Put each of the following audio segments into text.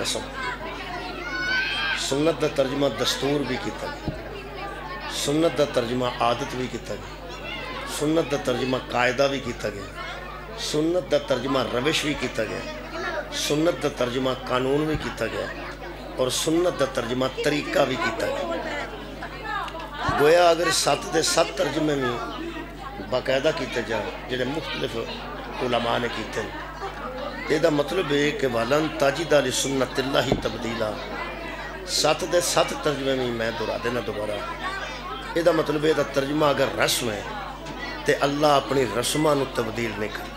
رسم، سنت دا ترجمہ دستور بھی کیتا گیا، سنت دا ترجمہ عادت بھی کیتا گیا، سنت دا ترجمہ قاعدہ بھی کیتا گیا، سنت دا ترجمہ روش بھی کیتا گیا، سنت دا ترجمہ قانون بھی کیتا گیا، اور سنت دا ترجمہ طریقہ بھی کیتا گیا۔ گویا اگر 7 دے 7 ترجمے میں باقاعدہ کیتے جائے جڑے مختلف علماء نے کیتے ہیں، یہ دا مطلب ہے کہ وَلَن تَجِدَ لِسُنَّتِ اللَّهِ تَبْدِيلًا، 7 دے 7 ترجمے میں میں دہرا دینا دوبارہ، یہ دا مطلب ہے دا ترجمہ اگر رسم ہے تے اللہ اپنی رسمہ نو تبدیل نہیں کر،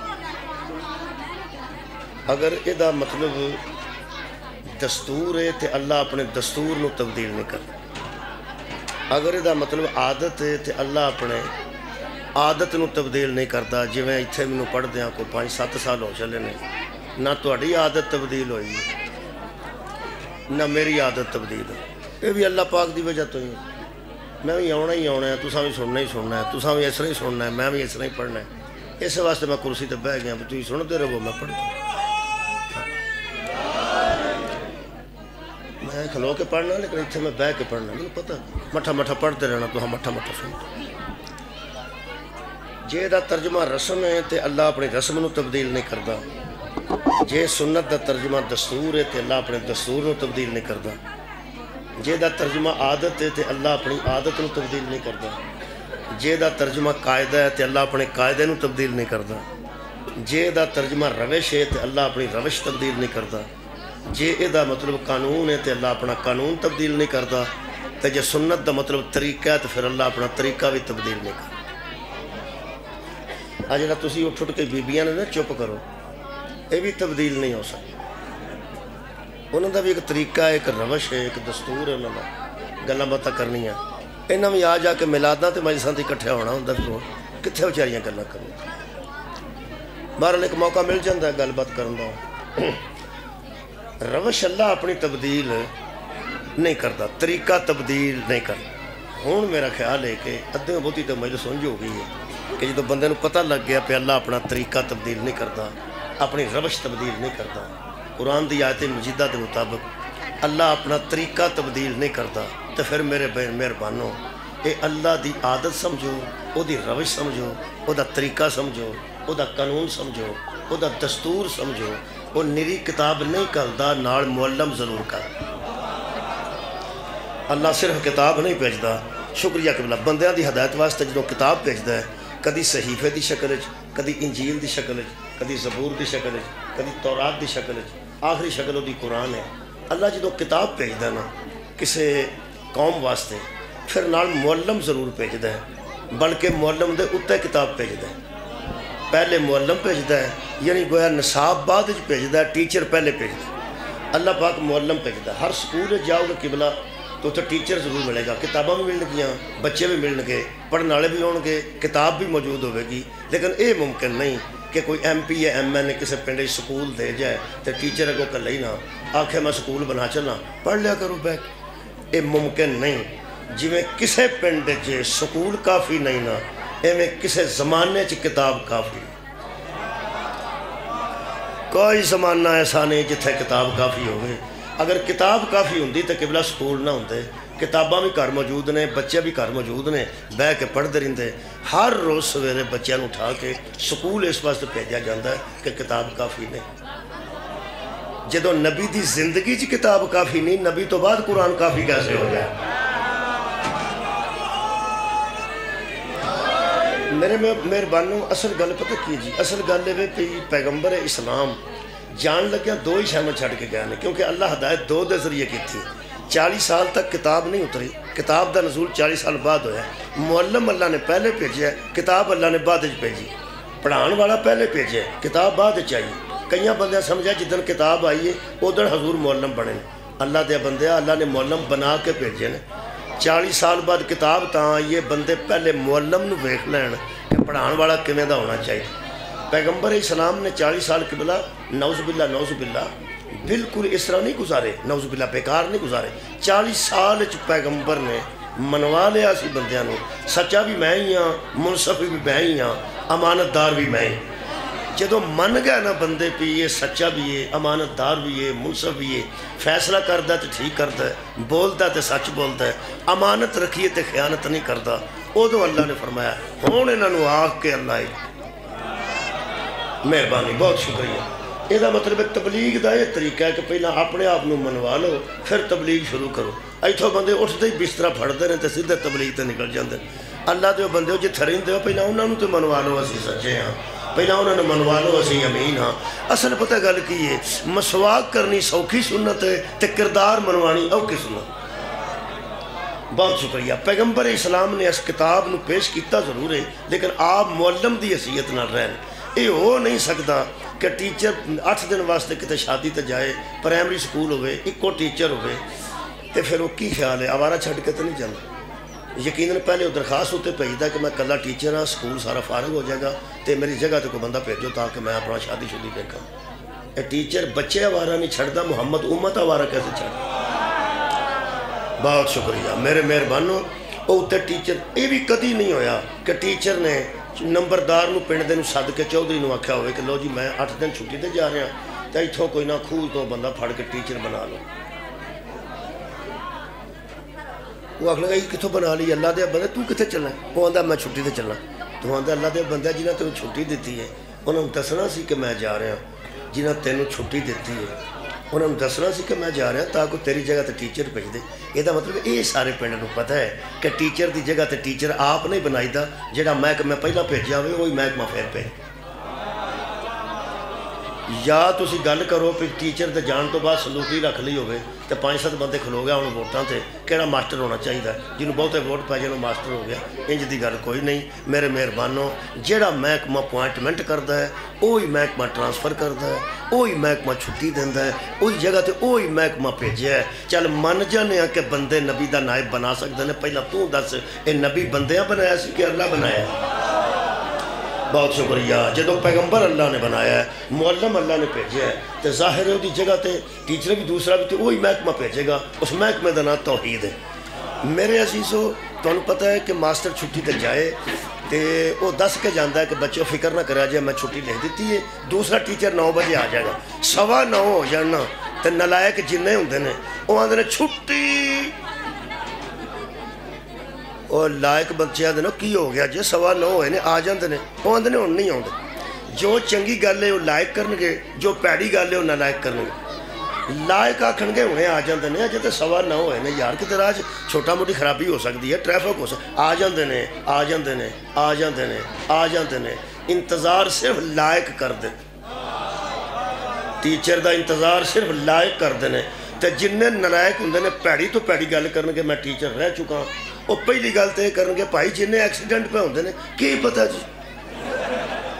اگر یہ دا مطلب دستور ہے تے اللہ اپنے دستور نو تبدیل نہیں کر، اگر یہ دا مطلب عادت ہے تے اللہ اپنے عادت نو تبدیل نہیں کرتا۔ جی میں اتھے میں پڑھ دیاں کو 5-7 سال ہو چلے نے، نہ تہاڈی عادت تبدیل ہوئی نہ میری عادت تبدیل ہوئی، یہ بھی اللہ پاک دی وجہ تو ہی، میں بھی آنا ہی آنا ہے، تساں بھی سننا ہی سننا ہے، تساں بھی اس طرح ہی سننا ہے، میں بھی اس طرح ہی پڑھنا ہے، اس واسطے میں کرسی تے بیٹھ گیا، تسی سنتے رہو میں پڑھتا، میں کھلو کے پڑھنا لیکن اتھے میں بیٹھ کے پڑھنا، مجھے پتہ مٹھا مٹھا پڑھتے رہنا، تو ہم مٹھا مٹھا سنتے۔ جے دا ترجمہ رسم ہے تے اللہ اپنی رسم نو تبدیل نہیں کرتا، جے سنت دا ترجمہ دستور ہے تے اللہ اپنے دستور نو تبدیل نہیں کرتا، جے دا ترجمہ عادت ہے تے اللہ اپنی عادت نو تبدیل نہیں کرتا، جے دا ترجمہ قاعدہ ہے تے اللہ اپنے قاعدے نو تبدیل نہیں کرتا، جے دا ترجمہ روش ہے تے اللہ اپنی روش تبدیل نہیں کرتا، جے دا مطلب قانون ہے تے اللہ اپنا قانون تبدیل نہیں کرتا، تے جے سنت دا مطلب طریقہ ہے تو پھر اللہ اپنا طریقہ بھی تبدیل نہیں کرتا۔ آج جڑا تسی اٹھ کے بیبیاں نے نا چپ کرو، یہ بھی تبدیل نہیں ہو سکتا، انہوں دا بھی ایک طریقہ ہے، ایک روش ہے، ایک دستور ہے، انہوں نے گلاں باتاں کرنی ہیں، انہاں بھی آ جا کے میلاداں تے مجلساں تے اکٹھے ہونا ہوندا، پھر کتھے بیچاریاں گلاں کریں، بہرحال ایک موقع مل جاتا ہے گل بات کرن دا۔ روش اللہ اپنی تبدیل نہیں کرتا، طریقہ تبدیل نہیں کرتا۔ ہوں میرا خیال ہے کہ ادھے بہتی تو مجلس سمجھ ہو گئی ہے کہ جدو بندے نو پتہ لگ گیا پہ اللہ اپنا طریقہ تبدیل نہیں کرتا، اپنی روش تبدیل نہیں کرتا، قرآن دی آیت مجیدہ کے مطابق اللہ اپنا طریقہ تبدیل نہیں کرتا، تو پھر میرے مہربانوں اے اللہ دی عادت سمجھو، او دی روش سمجھو، او دا طریقہ سمجھو، او دا قانون سمجھو، او دا دستور سمجھو، وہ نری کتاب نہیں کرتا، نال معلم ضرور کر۔ اللہ صرف کتاب نہیں بھیجتا، شکریہ قبلہ بندیاں دی ہدایت واسطے جدوں کتاب بھیجتا ہے، کدی صحیفے دی شکل وچ، کدی انجیل دی شکل وچ، کدی زبور دی شکل وچ، کدی تورات دی شکل وچ، آخری شکل دی قرآن ہے۔ اللہ جدوں کتاب بھیجدا نا کسے قوم واسطے، پھر نال معلم ضرور بھیجدا ہے، بلکہ معلم دے اُتے کتاب بھیجدا ہے۔ پہلے معلم بھیجدا ہے، یعنی گویا نصاب بعد وچ بھیجدا ہے، ٹیچر پہلے بھیجدا ہے۔ اللہ پاک معلم بھیجدا ہے۔ ہر سکول جاؤ گے قبلہ تو اتنے ٹیچر ضرور ملے گا، کتاباں بھی ملن گیاں، بچے بھی ملن گے، پڑھنے والے بھی ہون گے، کتاب بھی موجود ہوئے گی، لیکن یہ ممکن نہیں کہ کوئی ایم پی یا ایم این اے کسی پنڈ سکول دے جائے تو ٹیچر اگوں کلے ہی نہ آکھے میں سکول بنا چلا پڑھ لیا کرو بیٹھ، یہ ممکن نہیں۔ جی میں کسے پنڈ جے سکول کافی نہیں نا، ایویں کسے زمانے چ کتاب کافی نہیں۔ کوئی زمانہ ایسا نہیں جتھے کتاب کافی ہوئے۔ اگر کتاب کافی ہوندی تو قبلہ سکول نہ ہوندے، کتاباں بھی گھر موجود نے، بچے بھی گھر موجود نے، بہ کے پڑھتے رہتے۔ ہر روز سویرے بچیاں نوں اٹھا کے سکول اس واسطے بھیجا جاتا ہے کہ کتاب کافی نہیں۔ جدو نبی دی زندگی چ کتاب کافی نہیں، نبی تو بعد قرآن کافی کیسے ہو جائے؟ میرے مہربانوں اصل گل پتہ کی جی، اصل گل ہے کہ پیغمبر اسلام جان لگیا دو ہی شامل چھڑ کے گیا نے، کیونکہ اللہ ہدایت دو دے ذریعے کی تھی۔ 40 سال تک کتاب نہیں اتری، کتاب دا نزول 40 سال بعد ہویا۔ معلم اللہ نے پہلے بھیجا، کتاب اللہ نے بعد بھیجی۔ پڑھان والا پہلے بھیجا، کتاب بعد چاہیے۔ کئی بندے سمجھا جدن کتاب آئی ہے ادھر حضور معلم بنے۔ اللہ دے بندے اللہ نے معلم بنا کے بھیجے نے۔ 40 سال بعد کتاب تاں آئی ہے، بندے پہلے معلم نو ویکھ لین کہ پڑھان والا کیویں دا ہونا چاہیے۔ پیغمبر اسلام نے 40 سال قبلہ نعوذ باللہ بالکل اس طرح نہیں گزارے، نعوذ باللہ بیکار نہیں گزارے۔ 40 سال پیغمبر نے منوا لیا سی بندیاں نو، سچا بھی میں ہی ہاں، منصف بھی میں ہی ہاں، امانت دار بھی میں ہی۔ جدو من گیا نا بندے بھی یہ سچا بھی ہے، امانتدار بھی ہے، منصف بھی ہے، فیصلہ کرتا تو ٹھیک کرتا ہے، بولتا تو سچ بولتا ہے، امانت رکھیے تو خیانت نہیں کرتا، ادو اللہ نے فرمایا ہوں انہوں آخ کے اللہ مہربانی بہت شکریہ۔ یہ مطلب تبلیغ کا یہ طریقہ ہے کہ پہلے اپنے آپ منوا لو پھر تبلیغ شروع کرو۔ اتوں بندے اٹھتے ہی بستر پھڑتے ہیں تو سیدھے تبلیغ تے نکل جاتے ہیں۔ اللہ دے بندے ہو جتھے رہندے ہو پہلے انہوں تو منوا لو اسی سچے ہاں، پہلے انہوں نے منوا لو اسی امین ہاں۔ اصل پتہ گل کی ہے، مسواک کرنی سوکھی سنت ہے تے کردار منوانی اوکھی سنت۔ بہت شکریہ۔ پیغمبر اسلام نے اس کتاب نو پیش کیتا ضرور ہے لیکن آپ معلم دی حیثیت نہ رہن۔ یہ ہو نہیں سکتا کہ ٹیچر 8 دن واسطے کتے شادی تے جائے، پرائمری سکول ہوئے، ایکو ٹیچر ہوئے تے پھر وہ کی خیال ہے آوارہ چھڑ کے تو نہیں جانا۔ یقیناً پہلے وہ درخواست ہوتے بھیجتا کہ میں کلا ٹیچر ہاں، سکول سارا فارغ ہو جائے گا تے میری جگہ تے کوئی بندہ بھیجو تاکہ میں اپنا شادی شدی دیکھا۔ یہ ٹیچر بچے آوارہ نہیں چھڑتا، محمد امت آوارہ کیسے چھڑتا؟ بہت شکریہ میرے مہربانوں۔ وہ اتنے ٹیچر یہ بھی کدی نہیں ہویا کہ ٹیچر نے نمبردار نو پنڈ دے نو سد کے چودھری نو آکھیا ہوئے کہ لو جی میں 8 دن چھٹی تے جا رہا تو اتوں کوئی نہ خوہ تو بندہ پھڑ کے ٹیچر بنا لو۔ وہ آخ لگا یہ کتوں بنا لی؟ اللہ دے بندے تو کتنے چلنا؟ وہ آندا میں چھٹی تے چلنا۔ تو آندا اللہ دے بندے جنہاں تینوں چھٹی دیتی ہے انہوں نے دسنا سی کہ میں جا رہا، جنہاں تینوں چھٹی دیتی ہے انہوں نے دسنا سی کہ میں جا رہا تاکہ تیری جگہ تے ٹیچر بھیج دے۔ یہ مطلب یہ سارے پنڈ کو پتہ ہے کہ ٹیچر دی جگہ تے ٹیچر آپ نہیں بنائی دا، جہاں محکمہ پہلا بھیجا ہوئے وہی محکمہ پھر پہ۔ یا تسی گل کرو پھر ٹیچر دے جان تو بعد سلوکی رکھ لی ہوئے تو 5-7 بندے کھلو گیا انہوں ووٹاں تے کہڑا ماسٹر ہونا چاہیے، جنہوں بہتے ووٹ پہ جنہوں ماسٹر ہو گیا۔ انج دی گل کوئی نہیں میرے مہربانوں۔ جہاں محکمہ اپوائنٹمنٹ کرتا ہے وہی محکمہ ٹرانسفر کرتا ہے، وہی محکمہ چھٹی دینا ہے، وہی جگہ تے وہی محکمہ بھیجا ہے۔ چل من جانے کہ بندے نبی دا نائب بنا سکتے ہیں، پہلا تو دس یہ نبی بندیاں بنایا سی کہ اللہ بنایا؟ بہت شکریہ۔ جدو پیغمبر اللہ نے بنایا ہے، معلم اللہ نے بھیجا ہے تو ظاہر ہے وہ جگہ تے ٹیچر بھی دوسرا بھی تو وہی محکمہ بھیجے گا، اس محکمے کا نام توحید ہے۔ میرے عزیزو تمہیں پتہ ہے کہ ماسٹر چھٹی تے جائے تو وہ دس کے جانا ہے کہ بچوں فکر نہ کرا جائے میں چھٹی لکھ دیتی ہے، دوسرا ٹیچر 9 بجے آ جائے گا، 9:15 ہو جانا تو نلائق جنہیں ہوندے نے وہ آندے نے چھٹی، اور لائق بچے آدھے کی ہو گیا جی 9:15 ہوئے نے آ جاندے نے، وہ آدھے ہوں نہیں آتے۔ جو چنگی گل ہے وہ لائق کرن گے، جو پیڑی گل ہے وہ نالائق کرن گے۔ لائق آکھن گے ہونے آ جاندے نے، اجے تے 9:15 ہوئے نے یار کدھر آج چھوٹا موٹی خرابی ہو سکتی ہے، ٹریفک ہو سکتی، آ جاندے نے آ جاندے نے آ جاندے نے آ جاندے نے۔ انتظار صرف لائق کر دے، ٹیچر دا انتظار صرف لائق کر دے نے۔ تے جنہیں نالائق ہوندے نے پیڑی تو پیڑی گل کرن گے میں ٹیچر رہ چکا ہوں، وہ پہلی گل تو یہ کرن گے بھائی جنہیں ایکسیڈنٹ پہ ہوندے نے کی پتہ جی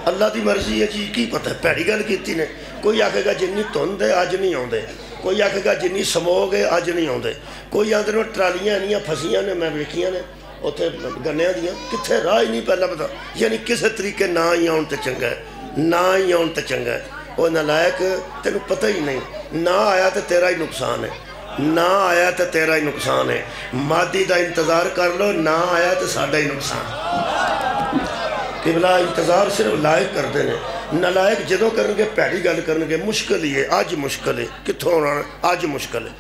اللہ دی مرضی ہے جی کی پتہ پیڑی گل کیتی نے۔ کوئی آکھے گا جنی دھند ہے اج نہیں آندے، کوئی آکھے گا جنی سموگ ہے اج نہیں آندے، کوئی آندے نے ٹرالیاں انیاں پھسیاں نے میں ویکھیاں نے اتنے گنیاں دیاں کتنے راہ ہی نہیں پہلا پتا، یعنی کسے طریقے نہ ہی آن تے چنگا ہے، نہ ہی آن تے چنگا ہے۔ وہ نالائق تینوں پتہ ہی نہیں، نہ آیا تو تیرا ہی نقصان ہے، نہ آیا تو تیرا ہی نقصان ہے۔ مادی دا انتظار کر لو، نہ آیا تو ساڈا ہی نقصان۔ قبلہ انتظار صرف لائق کر دینے، نالائق جدوں کرن گے پیڑی گل کرن گے مشکل ہی ہے، آج مشکل ہے، کتھوں ہونا آج مشکل ہے۔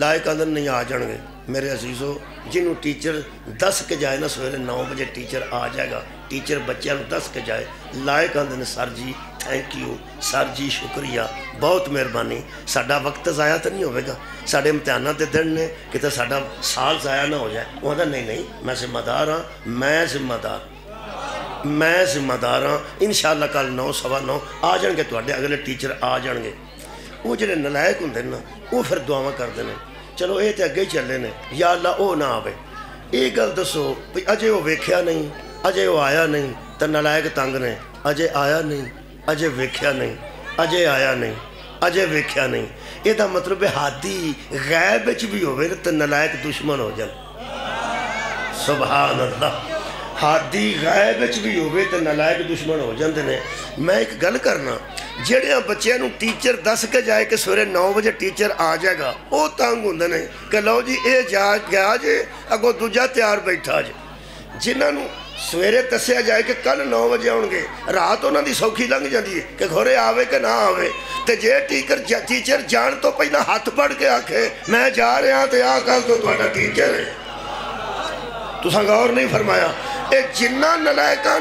لائق آدھن نہیں آ جان گے میرے عزیزو، جنہوں ٹیچر دس کے جائے نا سویرے 9 بجے ٹیچر آ جائے گا، ٹیچر بچیاں نو دس کے جائے، لائق آدھن سر جی تھینک یو، سر جی شکریہ، بہت مہربانی، ساڈا وقت ضائع تو نہیں ہوئے گا، ساڈے امتحانات دے دن نے کتے ساڈا سال ضائع نہ ہو جائے۔ وہ آدھا نہیں نہیں میں ذمہ دار ہاں، میں ذمہ دار ہاں، انشاءاللہ کل 9:15 آ جان گے تواڈے اگلے ٹیچر آ جان گے۔ وہ جڑے نلائق ہوندے نا وہ پھر دعاواں کردے نے، چلو یہ تو اگے ہی چلے نے، یا اللہ وہ نہ آوے۔ یہ گل دسو بھئی اجے وہ ویکھیا نہیں، اجے وہ آیا نہیں تو نلائق تنگ نے، اجے آیا نہیں، اجے ویکھیا نہیں، اجے آیا نہیں، اجے ویکھیا نہیں۔ یہ دا مطلب حادی غیب وچ بھی ہوئے تو نلائق دشمن ہو جان۔ سبحان اللہ، حادی غیب وچ بھی ہوئے تو نلائق دشمن ہو جاندے نے۔ میں ایک گل کرنا، جڑیاں بچیاں نو ٹیچر دس کے جائے کہ سویرے 9 بجے ٹیچر آ جائے گا، وہ تنگ ہوندے نے کہ لو جی اے جا گیا جے اگو دوجا تیار بیٹھا جے۔ جنہاں نو سویرے دسیا جائے کہ کل 9 بجے آؤ گے، رات انہوں دی سوکھی لنگ جاتی ہے کہ گھورے آوے کہ نہ آوے، تے جے ٹیچر جان تو پہلا ہاتھ پڑھ کے آکھے میں جا رہا ہاں تے آکھا تو تہاڈا ٹیچر ہے۔ تساں غور نہیں فرمایا، اے جنہ نلائکاں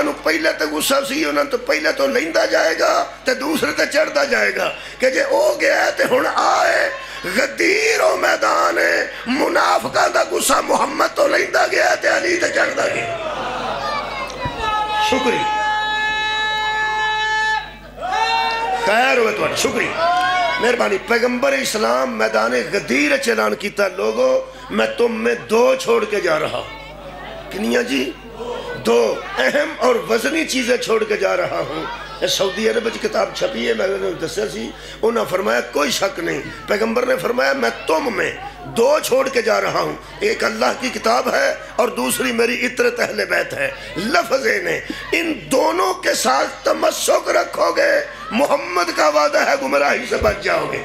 نو پہلے تے غصہ سی انہاں تو پہلے تو لیندا جائے گا تے دوسرے تے چڑھدا جائے گا کہ جے او گیا ہے تے ہن آئے غدیر و میدان ہے، منافقہ دا غصہ محمد تو لیندا گیا ہے تے علی تے چڑھدا گیا۔ شکری خیر ہوئے تو شکری مہربانی۔ پیغمبر اسلام میدان غدیر اعلان کیتا، لوگوں میں تم میں 2 چھوڑ کے جا رہا ہوں۔ کنیاں جی 2 اہم اور وزنی چیزیں چھوڑ کے جا رہا ہوں۔ سعودی عرب کی کتاب چھپی ہے، میں نے دسیا سی، انہوں نے فرمایا کوئی شک نہیں، پیغمبر نے فرمایا میں تم میں 2 چھوڑ کے جا رہا ہوں، ایک اللہ کی کتاب ہے اور دوسری میری عطرت اہل بیت ہے۔ لفظ نے ان دونوں کے ساتھ تمسک رکھو گے، محمد کا وعدہ ہے گمراہی سے بچ جاؤ گے۔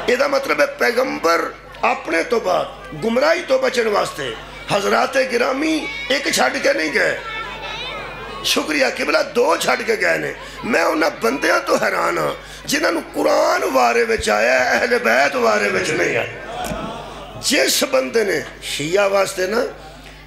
یہ مطلب ہے پیغمبر اپنے تو بعد گمراہی تو بچن واسطے حضرات گرامی ایک چھڑ کے نہیں گئے، شکریہ قبلہ 2 چھڑ کے گئے نے۔ میں انہاں بندیاں تو حیران ہاں جنہاں نو قرآن وارے وچ آیا ہے، اہل بیت وارے وچ نہیں آیا۔ جس بندے نے شیعہ واسطے نا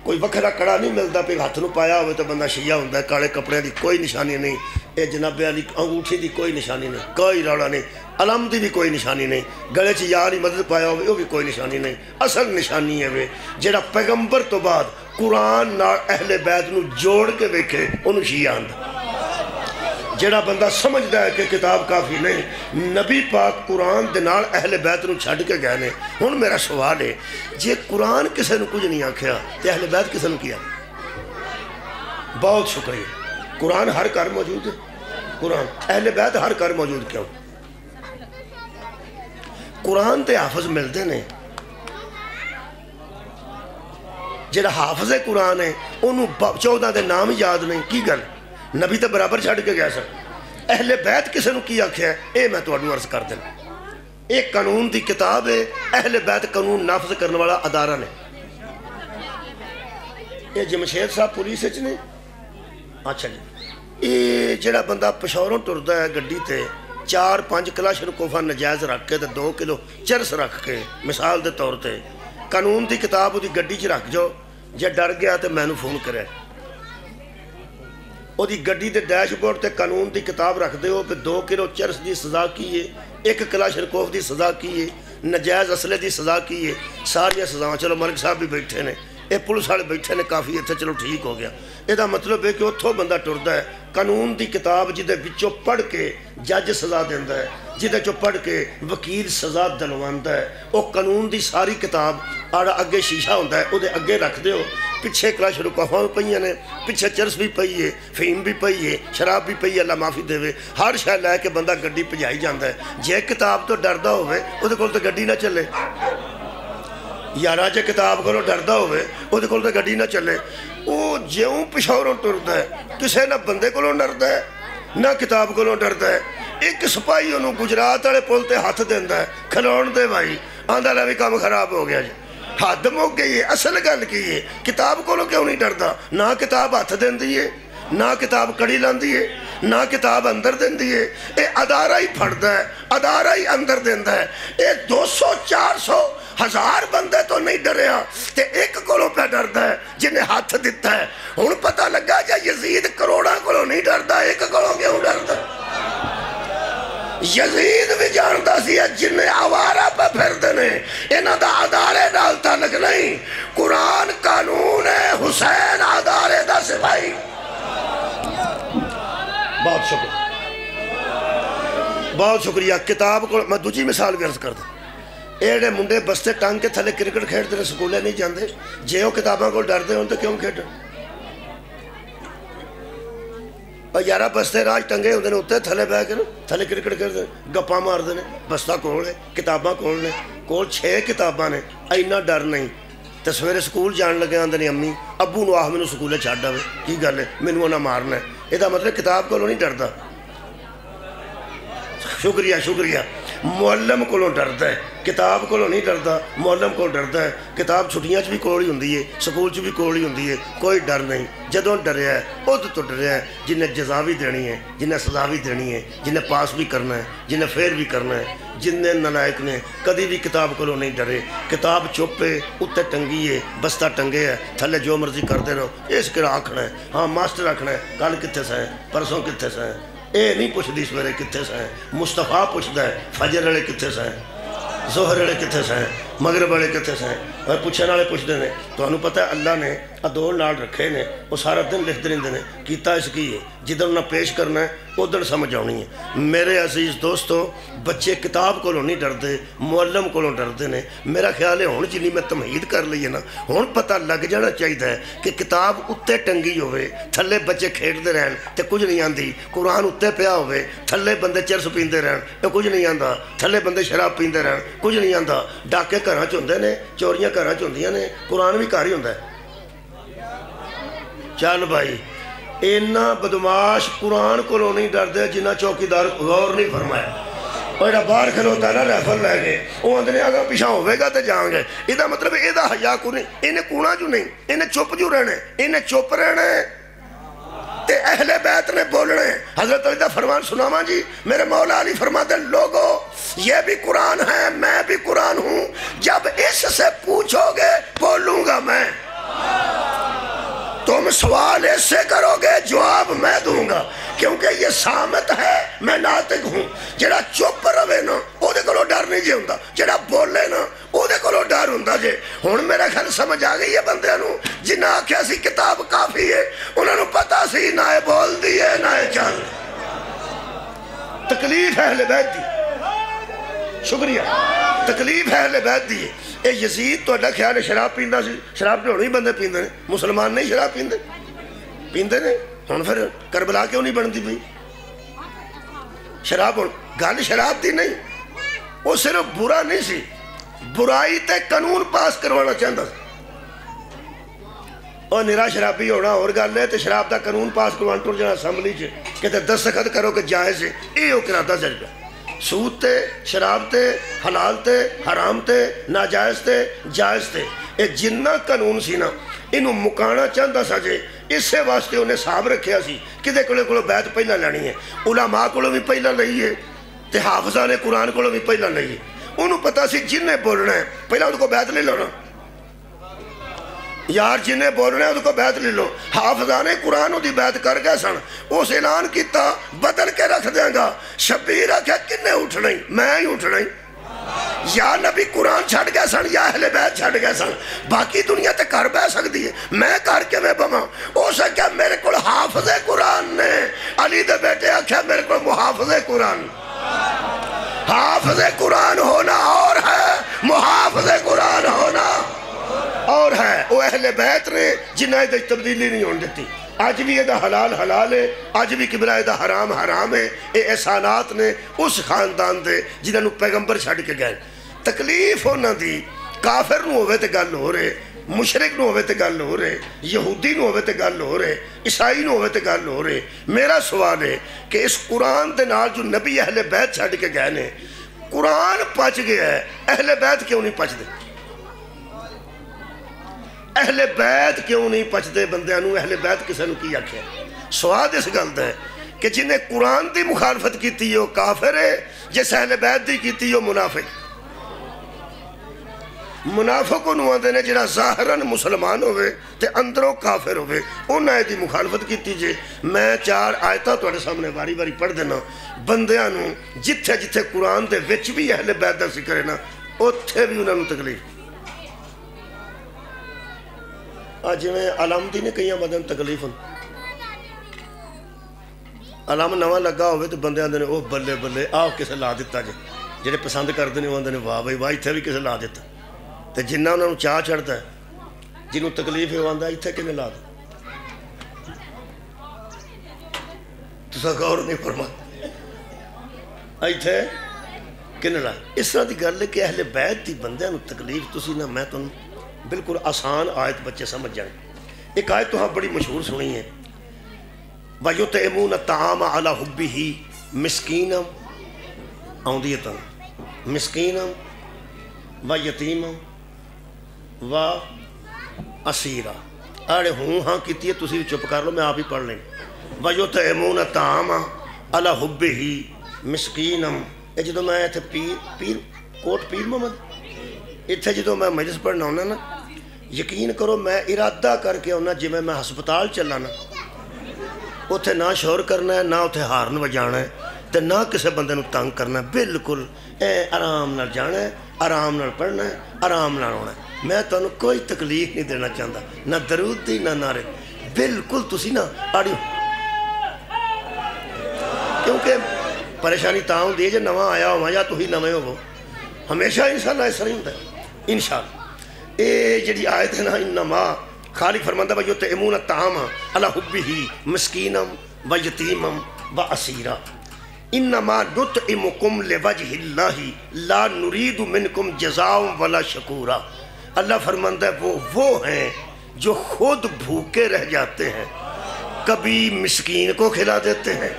کوئی وکھرا کڑا نہیں ملتا پہ ہاتھ نو پایا ہوئے تو بندہ شیعہ ہوندہ ہے، کالے کپڑے دی کوئی نشانی نہیں، اے جناب علی انگوٹھی دی کوئی نشانی نہیں، کوئی روڑا نہیں، علم دی بھی کوئی نشانی نہیں، گلے چ یاری مدد پایا ہوئے وہ بھی کوئی نشانی نہیں۔ اصل نشانی ہے وہ جڑا پیغمبر تو بعد قرآن نال اہل بیت نو جوڑ کے ویکھے انہوں شیعہ آندہ۔ جڑا بندہ سمجھدا ہے کہ کتاب کافی نہیں، نبی پاک قرآن دے نال اہل بیت نو چھڑ کے گئے نے۔ ہن میرا سوال ہے جے قرآن کسے نو کچھ نہیں آکھیا تے اہل بیت کسے نو کیا؟ بہت شکریہ۔ قرآن ہر گھر موجود ہے، قرآن اہل بیت ہر گھر موجود کیوں؟ قرآن تے حافظ ملتے نے، جڑا حافظ قرآن ہے انہوں 14 دے نام یاد نہیں، کی گل نبی تے برابر چھڑ کے گیا سر۔ اہل بیت کسے نو کی آکھیا ہے اے میں تو عرض کر دیں، ایک قانون دی کتاب ہے، اہل بیت قانون نافذ کرنے والا ادارہ نے۔ یہ جمشید صاحب پولیس اچ نے، اچھا جی، یہ جڑا بندہ پشاوروں ٹردا ہے گڈی تے 4-5 کلاشنکوفاں نجائز رکھ کے 2 کلو چرس رکھ کے، مثال دے طور تے قانون دی کتاب دی گڈی چ رکھ جو، جے ڈر گیا تے میں نو فون کرے، او دی گڈی دے ڈیش بورڈ تے قانون دی کتاب رکھ دے ہو کہ 2 کلو چرس دی سزا کی ہے، 1 کلاشنکوف دی سزا کی ہے، نجائز اسلحے دی سزا کی ہے، ساری سزاواں۔ چلو ملک صاحب بھی بیٹھے نے، اے پولیس والے بیٹھے نے، کافی اتنے چلو ٹھیک ہو گیا۔ یہ مطلب ہے کہ اتھوں بندہ ٹردا ہے قانون دی کتاب جدے وچوں پڑھ کے جج سزا دیندا ہے، جدے چوں پڑھ کے وکیل سزا دلواندا ہے، وہ قانون دی ساری کتاب آڑا اگے شیشہ ہوندا ہے، او دے اگے رکھ دیو، پیچھے کلاشنکوفاں بھی پئیاں نے، پیچھے چرس بھی پئی ہے، فیم بھی پئی ہے، شراب بھی پئی ہے، اللہ معافی دے، ہر شے لے کے بندہ گڈی بھجائی جاندا ہے۔ جے کتاب تو ڈردا ہوئے او دے کول تے گڈی نہ چلے، یارا جے کتاب کو ڈردا ہوئے وہ کول تے گڈی نہ چلے۔ وہ جیوں پشاوروں ٹردا ہے کسے نہ بندے کولوں ڈردا ہے نہ کتاب کولوں ڈردا ہے۔ ایک سپاہی انہوں گجرات والے پل تے ہاتھ دیندا ہے، کھلون دے بھائی، آندا لے بھی کام خراب ہو گیا جی، حد مک گئی ہے۔ اصل گل کی ہے کتاب کولوں کیوں نہیں ڈردا؟ نہ کتاب ہاتھ دیندی ہے، نہ کتاب کڑی لاندی ہے، نہ کتاب اندر دیندی ہے، اے ادارہ ہی پھڑدا ہے، ادارہ ہی اندر دیندا ہے۔ اے 200-400 ہزار بندے تو نہیں ڈریا تے ایک کولوں پہ ڈردا ہے جنہیں ہاتھ دیتا ہے۔ ہن پتہ لگا جا یزید کروڑاں کولوں نہیں ڈردا، ایک کولوں کیوں ڈردا؟ یزید بھی جانتا سی جنہیں آوارہ پہ پھردے نے، انہاں دا ادارے نال تعلق نہیں، قرآن قانون ہے، حسین ادارے دا سپاہی۔ بہت شکریہ، بہت شکریہ۔ کتاب کو میں دوجی مثال بھی عرض کر دوں، ایڑے منڈے بستے ٹانگ کے تھلے کرکٹ کھیڑتے ہیں، سکولے نہیں جاندے، جے وہ کتاباں کو ڈردے ہوں تو کیوں کھیڑتے؟ اور یارہ بستے راج ٹنگے ہوندے نے ہوتے تھلے بہ کے تھلے کرکٹ کھیڑتے ہیں، گپاں مار دے نے، بستہ کول ہے، کتاباں کول نے، کول 6 کتاباں نے، اینا ڈر نہیں۔ تے سویرے سکول جان لگے آندے نے امی ابو نو آہ مینوں سکولے چھڈ آوے، کی گل ہے مینوں انہاں مارنا ہے۔ یہ مطلب کتاب کولوں نہیں ڈردا۔ شکریہ شکریہ۔ ਮੁਅੱਲਮ ਕੋਲੋਂ ਡਰਦਾ ਹੈ, ਕਿਤਾਬ ਕੋਲੋਂ ਨਹੀਂ ਡਰਦਾ, ਮੁਅੱਲਮ ਕੋਲ ਡਰਦਾ ਹੈ। ਕਿਤਾਬ ਛੁੱਟੀਆਂ 'ਚ ਵੀ ਕੋਲ ਹੀ ਹੁੰਦੀ ਹੈ, ਸਕੂਲ 'ਚ ਵੀ ਕੋਲ ਹੀ ਹੁੰਦੀ ਹੈ, ਕੋਈ ਡਰ ਨਹੀਂ। ਜਦੋਂ ਡਰਿਆ ਉਹਦੇ ਤੋਂ ਡਰਿਆ ਜਿਹਨੇ ਜਜ਼ਾ ਵੀ ਦੇਣੀ ਹੈ, ਜਿਹਨੇ ਸਜ਼ਾ ਵੀ ਦੇਣੀ ਹੈ, ਜਿਹਨੇ ਪਾਸ ਵੀ ਕਰਨਾ ਹੈ, ਜਿਹਨੇ ਫੇਰ ਵੀ ਕਰਨਾ ਹੈ। ਜਿੰਨੇ ਨਲਾਇਕ ਨੇ ਕਦੀ ਵੀ ਕਿਤਾਬ ਕੋਲੋਂ ਨਹੀਂ ਡਰੇ। ਕਿਤਾਬ ਚੁੱਪ ਹੈ, ਉੱਤੇ ਟੰਗੀ ਹੈ, ਬਸਤਾ ਟੰਗੇ ਹੈ, ਥੱਲੇ ਜੋ ਮਰਜ਼ੀ ਕਰਦੇ ਰਹੋ। ਇਸ ਕਿਹੜਾ ਆਖਣਾ ਹੈ, ਹਾਂ ਮਾਸਟਰ ਆਖਣਾ ਹੈ ਕੱਲ ਕਿੱਥੇ ਸੈਂ, ਪਰਸੋਂ ਕਿੱਥੇ ਸੈਂ। ਇਹ ਨਹੀਂ ਪੁੱਛਦੀ ਸਵੇਰੇ ਕਿੱਥੇ ਸੈਂ। ਮੁਸਤਫਾ ਪੁੱਛਦਾ ਹੈ ਫਜਰ ਵਾਲੇ ਕਿੱਥੇ ਸੈਂ, ਜ਼ੋਹਰ ਵਾਲੇ ਕਿੱਥੇ ਸੈਂ, ਮਗਰਬ ਵਾਲੇ ਕਿੱਥੇ ਸੈਂ। اور پوچھنے والے پوچھتے ہیں تو پتہ ہے اللہ نے ادور نال رکھے نے وہ سارا دن لکھتے رہتے ہیں کیتا اس کی ہے جدھر انہیں پیش کرنا ہے ادھر سمجھ آنی ہے۔ میرے عزیز دوستو بچے کتاب کو نہیں ڈرتے معلم کو ڈرتے ہیں۔ میرا خیال ہے ہوں جنہیں میں تمہید کر لی ہے نا ہوں پتہ لگ جانا چاہیے کہ کتاب اتنے ٹنگی ہوئے تھلے بچے کھیڈتے رہن تو کچھ نہیں آتی۔ قرآن اتنے پیا ہوئے تھلے بندے چرس پیندے رہن تو کچھ نہیں آتا، تھلے بندے شراب پیندے رہن کچھ نہیں آتا۔ ڈاکے گھراں چ ہوندے نے، چوریاں گھراں چ ہوندیاں نے، قرآن بھی گھر ہی ہوندا ہے۔ چل بھائی اینا بدماش قرآن کو نہیں ڈردے جنہ چوکیدار غور نہیں فرمایا۔ اور باہر کھلوتا ہے نا ریفل لے کے وہ اندنے اگر پیچھا ہوئے گا تو جائیں گے۔ یہ مطلب یہ حیا کو نہیں، انہیں کونا جو نہیں، انہیں چپ جو رہنے، انہیں چپ رہنے تے اہل بیت نے بولنے۔ حضرت علی دا فرمان سناما جی، میرے مولا علی فرماتے ہیں لوگو یہ بھی قرآن ہے میں بھی قرآن ہوں، جب اس سے پوچھو گے بولوں گا میں، تم سوال اس سے کرو گے جواب میں دوں گا، کیونکہ یہ سامت ہے میں ناطق ہوں۔ جڑا چپ روے نا او دے کولوں ڈر نہیں جے ہوندا، جڑا بولے نا او دے کولوں ڈر ہوندا جے۔ ہن میرا خیال سمجھ آ گئی ہے بندیاں نوں جنہاں آکھیا سی کتاب کافی ہے انہاں نوں پتہ سی نہ اے بول دی ہے نہ اے چل۔ تکلیف ہے اہل بیت دی، شکریہ، تکلیف ہے اہل بیت دی۔ اے یزید تو اڈا خیال ہے شراب پیندا سی، شراب تو ہی بندے پیندے نے، مسلمان نہیں شراب پیندے پیندے نے۔ ہن پھر کربلا کیوں نہیں بنتی پئی شراب؟ گل شراب دی نہیں، وہ صرف برا نہیں سی، برائی تے قانون پاس کروانا چاہتا سی۔ اور نرا شرابی ہونا اور گل ہے تے شراب دا قانون پاس کروانا ٹر جانا اسمبلی چ کہ تے دستخط کرو کہ جائز ہے، یہ وہ کراتا چل پیا۔ سود تے شراب تے حلال تے حرام تے ناجائز تے جائز تے اے جنہ قانون سی نا انہوں مکانا چاہتا سا جے، اسے واسطے انہیں صاحب رکھیا سی کدے کولے بیعت پہلا لینی ہے، علماء کولوں بھی پہلا لئی ہے تے حافظان قرآن کولوں بھی پہلا لئی ہے۔ انہوں پتا سی جنہیں بولنا ہے پہلا ان کو بیعت لے لو نا یار، جنہیں بولنا ہے ان کو بیعت لے لو۔ حافظان قرآن دی بیعت کر گئے سن، اس اعلان کیتا بدل کے رکھ دیں گا۔ شبیر آکھیا کنے اٹھنا ہی میں ہی اٹھنا ہی، یا نبی قرآن چھڑ گئے سن یا اہل بیت چھڑ گئے سن، باقی دنیا تے کر بہ سکتی ہے، میں کر کے میں بما۔ اس کیا میرے کو حافظ قرآن نے علی دے بیٹے آکھیا میرے کو محافظ قرآن۔ حافظ قرآن ہونا اور ہے، محافظ قرآن ہونا اور ہے۔ وہ اہل بیت نے جنہیں دے تبدیلی نہیں ہون دیتی۔ آج بھی یہ دا حلال حلال ہے، آج بھی قبلہ دا حرام حرام ہے۔ اے احسانات نے اس خاندان دے جنہوں نے پیغمبر چھڑ کے گئے۔ تکلیف ہونا دی کافر نو ہوئے تے گل ہو رہے، مشرک نو ہوئے تے گل ہو رہے، یہودی نو ہوئے تے گل ہو رہے، عیسائی نو ہوئے تے گل ہو رہے۔ میرا سوال ہے کہ اس قرآن دے نال جو نبی اہل بیت چھڑ کے گئے نے، قرآن پچ گیا ہے، اہل بیت کیوں نہیں پچ دے؟ اہل بیت کیوں نہیں پچھتے بندیاں نوں؟ اہل بیت کسے نوں کی آکھیا؟ سواد اس گل دا ہے کہ جنہیں قرآن دی مخالفت کیتی وہ کافر ہے، جس اہل بیت دی کیتی وہ منافق۔ منافق انہوں آندے نے جڑا ظاہراً مسلمان ہوئے تے اندروں کافر ہوئے، انہیں دی مخالفت کیتی جے۔ میں 4 آیتاں تواڈے سامنے باری باری پڑھ دینا۔ بندیاں نوں جتھے جتھے قرآن دے وچ بھی اہل بیت دا ذکر ہے نا اوتھے بھی انہاں نوں تکلیف۔ آج میں علم دی نے کئیاں بدن تکلیف ہوں، علم نواں لگا ہوئے تو بندے آندے نے اوہ بلے بلے آہ کسے لا دیتا جے، جڑے پسند کر دینے وہ آندے نے واہ بھائی واہ اتھے بھی کسے لا دیتا۔ تو جنہ انہوں نے چاہ چڑھتا ہے جنہوں تکلیف ہے وہ آندہ اتھے کنے لا دے، تو سا غور نہیں فرماتے اتھے کنے لا۔ اس طرح دی گل ہے کہ اہل بیت دی بندیاں نو تکلیف تسی نہ میں تم بالکل آسان آیت بچے سمجھ جائیں۔ ایک آیت تو ہاں بڑی مشہور سنی ہے، وَيُطْعِمُونَ الطَّعَامَ عَلَى حُبِّهِ مِسْكِينًا آؤندی ہے تن مسکینم و یتیمم و اسیرا. اڑے ہوں ہاں کیتی ہے تسی چپ کر لو میں آپ ہی پڑھ لیں. وَيُطْعِمُونَ الطَّعَامَ عَلَىٰ حُبِّهِ مسکینم. یہ جدو میں اتنے پیر کوٹ پیر محمد اتنے جدو میں مجلس پڑھنا ہونا نا یقین کرو میں ارادہ کر کے ہونا جی میں ہسپتال چلا نا اتنے نہ شور کرنا ہے نہ اتنے ہارن وجانا ہے تو نہ کسی بندے نو تنگ کرنا ہے. بالکل آرام نال جانا ہے آرام نال پڑھنا ہے آرام نال ہونا ہے. میں تمہیں کوئی تکلیف نہیں دینا چاہتا نہ درود دی نہ نعرے. بالکل تسی نا آڑی کیونکہ پریشانی تاں ہوندی ہے جے نواں آیا ہوا یا تسی نویں ہو ہمیشہ انشاءاللہ اس طرح ہوتا ہے انشاءاللہ. اے جڑی آیت ہے نا انما خالق فرماندہ وَيُطْعِمُونَ الطَّعَامَ عَلَىٰ حُبِّهِ مِسْكِینًا وَيَتِیمًا وَأَسِیرًا انما نطعمکم لوجہ اللہ لا نرید منکم جزاء ولا شکورا. اللہ فرماندہ ہے وہ ہیں جو خود بھوکے رہ جاتے ہیں کبھی مسکین کو کھلا دیتے ہیں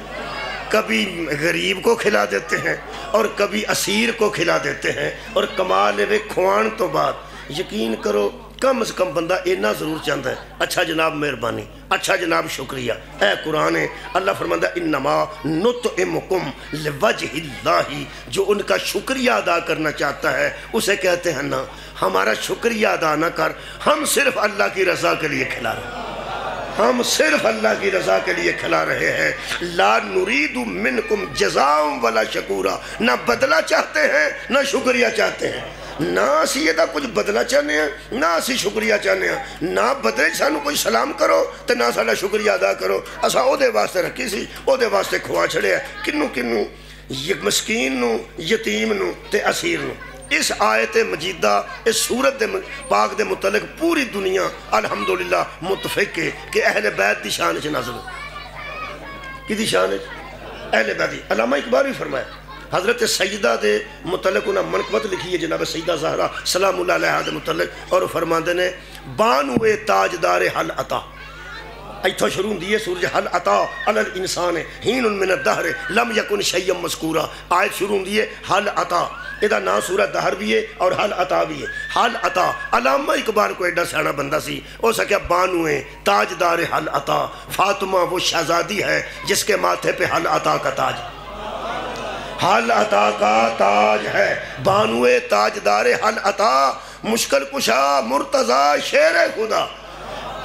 کبھی غریب کو کھلا دیتے ہیں اور کبھی اسیر کو کھلا دیتے ہیں. اور کمال وے کھوان تو بعد یقین کرو کم از کم بندہ اتنا ضرور چاہتا ہے اچھا جناب مہربانی اچھا جناب شکریہ. اے قرآن ہے اللہ فرماندہ انما نطعمکم لوجہ اللہ. جو ان کا شکریہ ادا کرنا چاہتا ہے اسے کہتے ہیں نا ہمارا شکریہ ادا نہ کر ہم صرف اللہ کی رضا کے لیے کھلا رہے ہیں ہم صرف اللہ کی رضا کے لیے کھلا رہے ہیں. لا نرید منکم جزاء ولا شکورا. نہ بدلہ چاہتے ہیں نہ شکریہ چاہتے ہیں. نہ اسی یہ کچھ بدلہ چاہنے ہیں نہ اسی شکریہ چاہنے ہیں. نہ بدلے سانو کوئی سلام کرو تو نہ ساڑا شکریہ ادا کرو. اسا او دے واسطے رکھی سی او دے واسطے کھوا چھڑے ہیں کنو مسکین نو یتیم نو تے اسیر نو. اس آیت مجیدہ اس سورت پاک دے متعلق پوری دنیا الحمدللہ متفق ہے کہ اہل بیت دی شان چ نازل ہو. کی دی شان اہل بیت دی. علامہ اقبال بھی فرمایا حضرت سیدہ دے متعلق انہاں منقبت لکھی ہے جناب سیدہ زہرا سلام اللہ علیہ دے متعلق اور فرماندے نے بانوے تاجدار حل عطا. ایتھا شروع دیئے سورج حل عطا علی الانسان ہین من الدہر لم یکن شیئا مذکورا. آیت شروع دیئے حل عطا ادھا نا سورہ دہر بھی ہے اور حل عطا بھی ہے. حل عطا علامہ اقبال کو ایڈا سیانا بندہ سی او سکیا بانوے تاجدار حل عطا. فاطمہ وہ شہزادی ہے جس کے ماتھے پہ حل عطا کا تاج حل عطا کا تاج ہے. بانوے تاجدار حل عطا مشکل کشا مرتضی شیر خدا.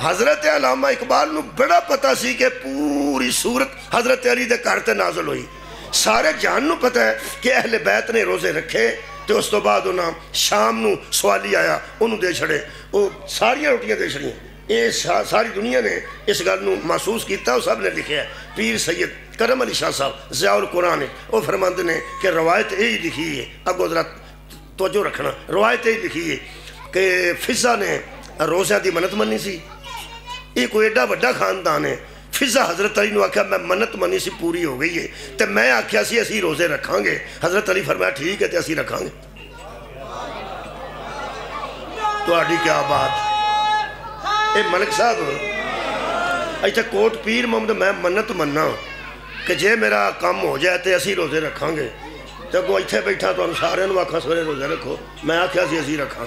حضرت علامہ اقبال نو بڑا پتہ سی کہ پوری صورت حضرت علی دے گھر تے نازل ہوئی. سارے جان نو پتہ ہے کہ اہل بیت نے روزے رکھے تو اس تو بعد انہاں شام نو سوالی آیا انہوں دے چھڑے وہ ساری روٹیاں دے چھڑی ہیں. ساری دنیا نے اس گل نو محسوس کیتا اور سب نے لکھے ہے. پیر سید کرم علی شاہ صاحب ضیاء القرآن وہ فرماندے نے کہ روایت یہی لکھی ہے اگو ذرا توجہ رکھنا روایت یہی لکھی ہے کہ فضہ نے روزہ دی منت منی سی. یہ کوئی ایڈا بڑا خاندان ہے. فضہ حضرت علی نے آکھا میں منت منی سی پوری ہو گئی ہے تو میں آکھیا سی اسی روزے رکھاں گے. حضرت علی فرمایا ٹھیک ہے تو اسی رکھاں گے. تو آڈی کیا بات اے ملک صاحب ایتھے کوٹ پیر محمد میں منت مننا کہ جے میرا کام ہو جائے تو اسی روزے رکھاں گے تو کو ایتھے بیٹھا تو سارے نو آکھا سارے روزے رکھو. میں آکھیا سی اسی رکھاں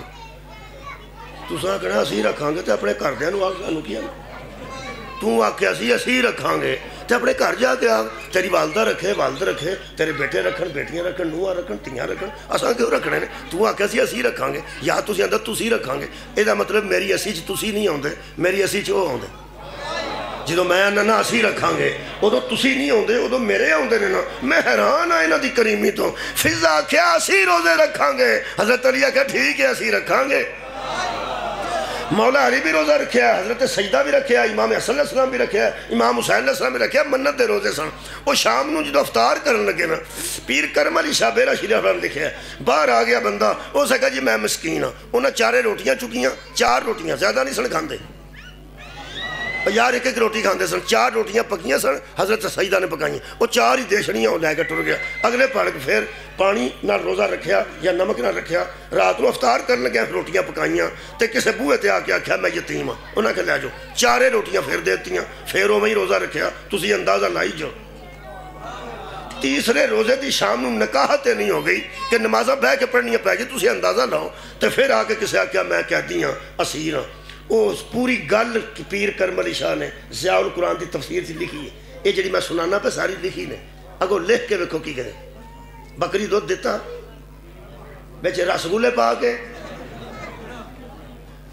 تساں کہنا اسی رکھاں گے تو اپنے گھر دیاں نو آکھا کیا تو آکھیا سی اسی رکھاں گے تو اپنے گھر جا کے آگ تیری والدہ رکھے والد رکھے تیرے بیٹے رکھن بیٹیاں رکھن نوہاں رکھن تیاں رکھن اساں کیوں رکھنے نے. تو آکھیا سی اسی رکھاں گے یا تسی اندر تسی رکھاں گے. اے دا مطلب میری اسی چ تسی نہیں ہوندے میری اسی چ وہ ہوندے. جدو میں نہ اسی رکھاں گے ادو تسی نہیں ہوندے ادو میرے ہوندے نے نا. میں حیران آئے نا دی کریمی تو. فضہ آکھیا اسی روزے رکھاں گے. حضرت علی آکھیا ٹھیک ہے اسی رکھاں گے. مولا علی بھی روزہ رکھیا حضرت سجدہ بھی رکھیا امام حسن علیہ السلام بھی رکھیا امام حسین علیہ السلام بھی رکھیا. منت دے روزے سن. وہ شام نو جدو افطار کرن لگے نا پیر کرم علی شاہ بیرہ شریف نے لکھیا باہر آ گیا بندہ وہ سکا جی میں مسکین ہاں. انہاں چارے روٹیاں چکیاں 4 روٹیاں زیادہ نہیں سن کھاندے یار ایک ایک روٹی کھاندے سن. 4 روٹیاں پکیاں سن حضرت سجدہ نے پکائیں وہ 4 ہی دیشڑیاں وہ لے کے ٹر گیا. اگلے پڑھ کے پھر پانی نہ روزہ رکھیا یا نمک نہ رکھیا رات کو افطار کرنے گیا روٹیاں پکائیاں تے کسے بوئے تے آ کے آکھیا میں یتیم ہاں. انہاں کہ لے جاؤ 4 روٹیاں پھر دیتیاں پھر وہ میں روزہ رکھیا. تسی اندازہ لائی جو تیسرے روزے دی شام نو نکاحت نہیں ہو گئی کہ نمازاں بہ کے پڑھنیاں پہ گئی، تسی اندازہ لاؤ تو پھر آ کے کسے آکیا میں قیدی ہاں اسیر ہاں۔ اس پوری گل پیر کرم علی شاہ نے ضیاء القرآن دی تفسیر سے لکھی ہے، یہ جڑی میں سنانا پہ ساری لکھی نے، اگو لکھ کے ویکھو کی کرے، بکری دودھ دیتا بیچے رسگولے پا کے۔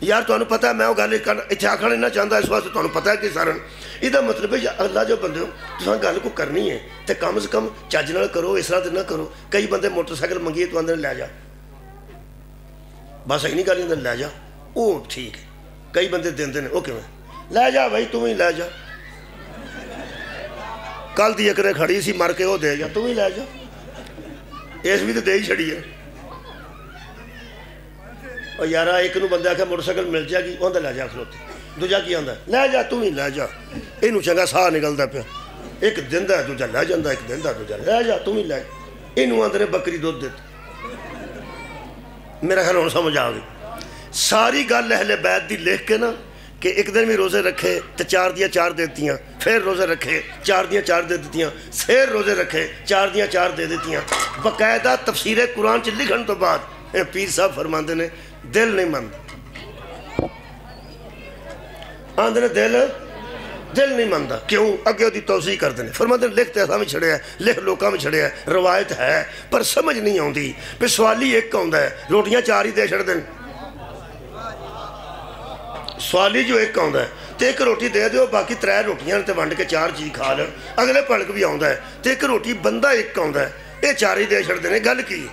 یار تو انہوں پتہ ہے میں وہ گل اتنے آخر نہیں چاہتا، اس واسطے تو پتہ ہے کہ سارن یہ مطلب ہے اللہ جو بندے ہو تو گل کو کرنی ہے تو کم از کم چج نال کرو، اس طرح نہ کرو۔ کئی بندے موٹر سائیکل منگیے تو آدھے لے جا، بس اینی گل نہیں لے جا، وہ ٹھیک ہے۔ کئی بندے دیندے نے وہ کیوں لے جا بھائی، تم ہی لے جا، کل دی ایک کھڑی سی مر کے وہ دے جا، تم ہی لے جا، اس بھی تو دے ہی چھڑی ہے۔ اور یارہ ایک نو بندے آکھا موٹر سائیکل مل جائے گی، آندھا لے جا کھلوتے، دوجا کی آندھا لے جا، تم ہی لے جا، اینو چنگا ساہ نکلدا پیا، ایک دیندا ہے دوجا لے جاندا، ایک دیندا دوجا لے جا، تم ہی لے جا، اینو آندھے نے بکری دودھ دیتا۔ میرا خیال ہوں سمجھ آ گئی ساری گل اہل بیت دی لکھ کے نا کہ ایک دن بھی روزے رکھے تو 4 دیاں 4 دیتیاں، پھر روزے رکھے 4 دیاں 4 دے دیتیاں، پھر روزے رکھے 4 دیاں 4 دے دیتیاں۔ باقاعدہ تفسیر قرآن چ لکھن تو بعد پیر صاحب فرماندے نے دل نہیں مند، آندھے نے دل نہیں ماندا، کیوں؟ اگے دی توضیح کر دینے، فرماندے لکھتے ایسا میں چھڑے ہیں، لکھ لوکاں میں چھڑے ہیں، روایت ہے پر سمجھ نہیں ہوندی، پہ سوالی ایک ہوندا ہے، روٹیاں 4 ہی دے چھڑ دیں، سوالی جو ایک ہوندا ہے تے ایک روٹی دے دیو، باقی 3 روٹیاں تے ونڈ کے 4 چیز کھا لیں، اگلے پلک بھی ہوندا ہے تے ایک روٹی بندہ ایک ہوندا ہے، یہ 4 ہی دے چھڑ دینے۔ گل کی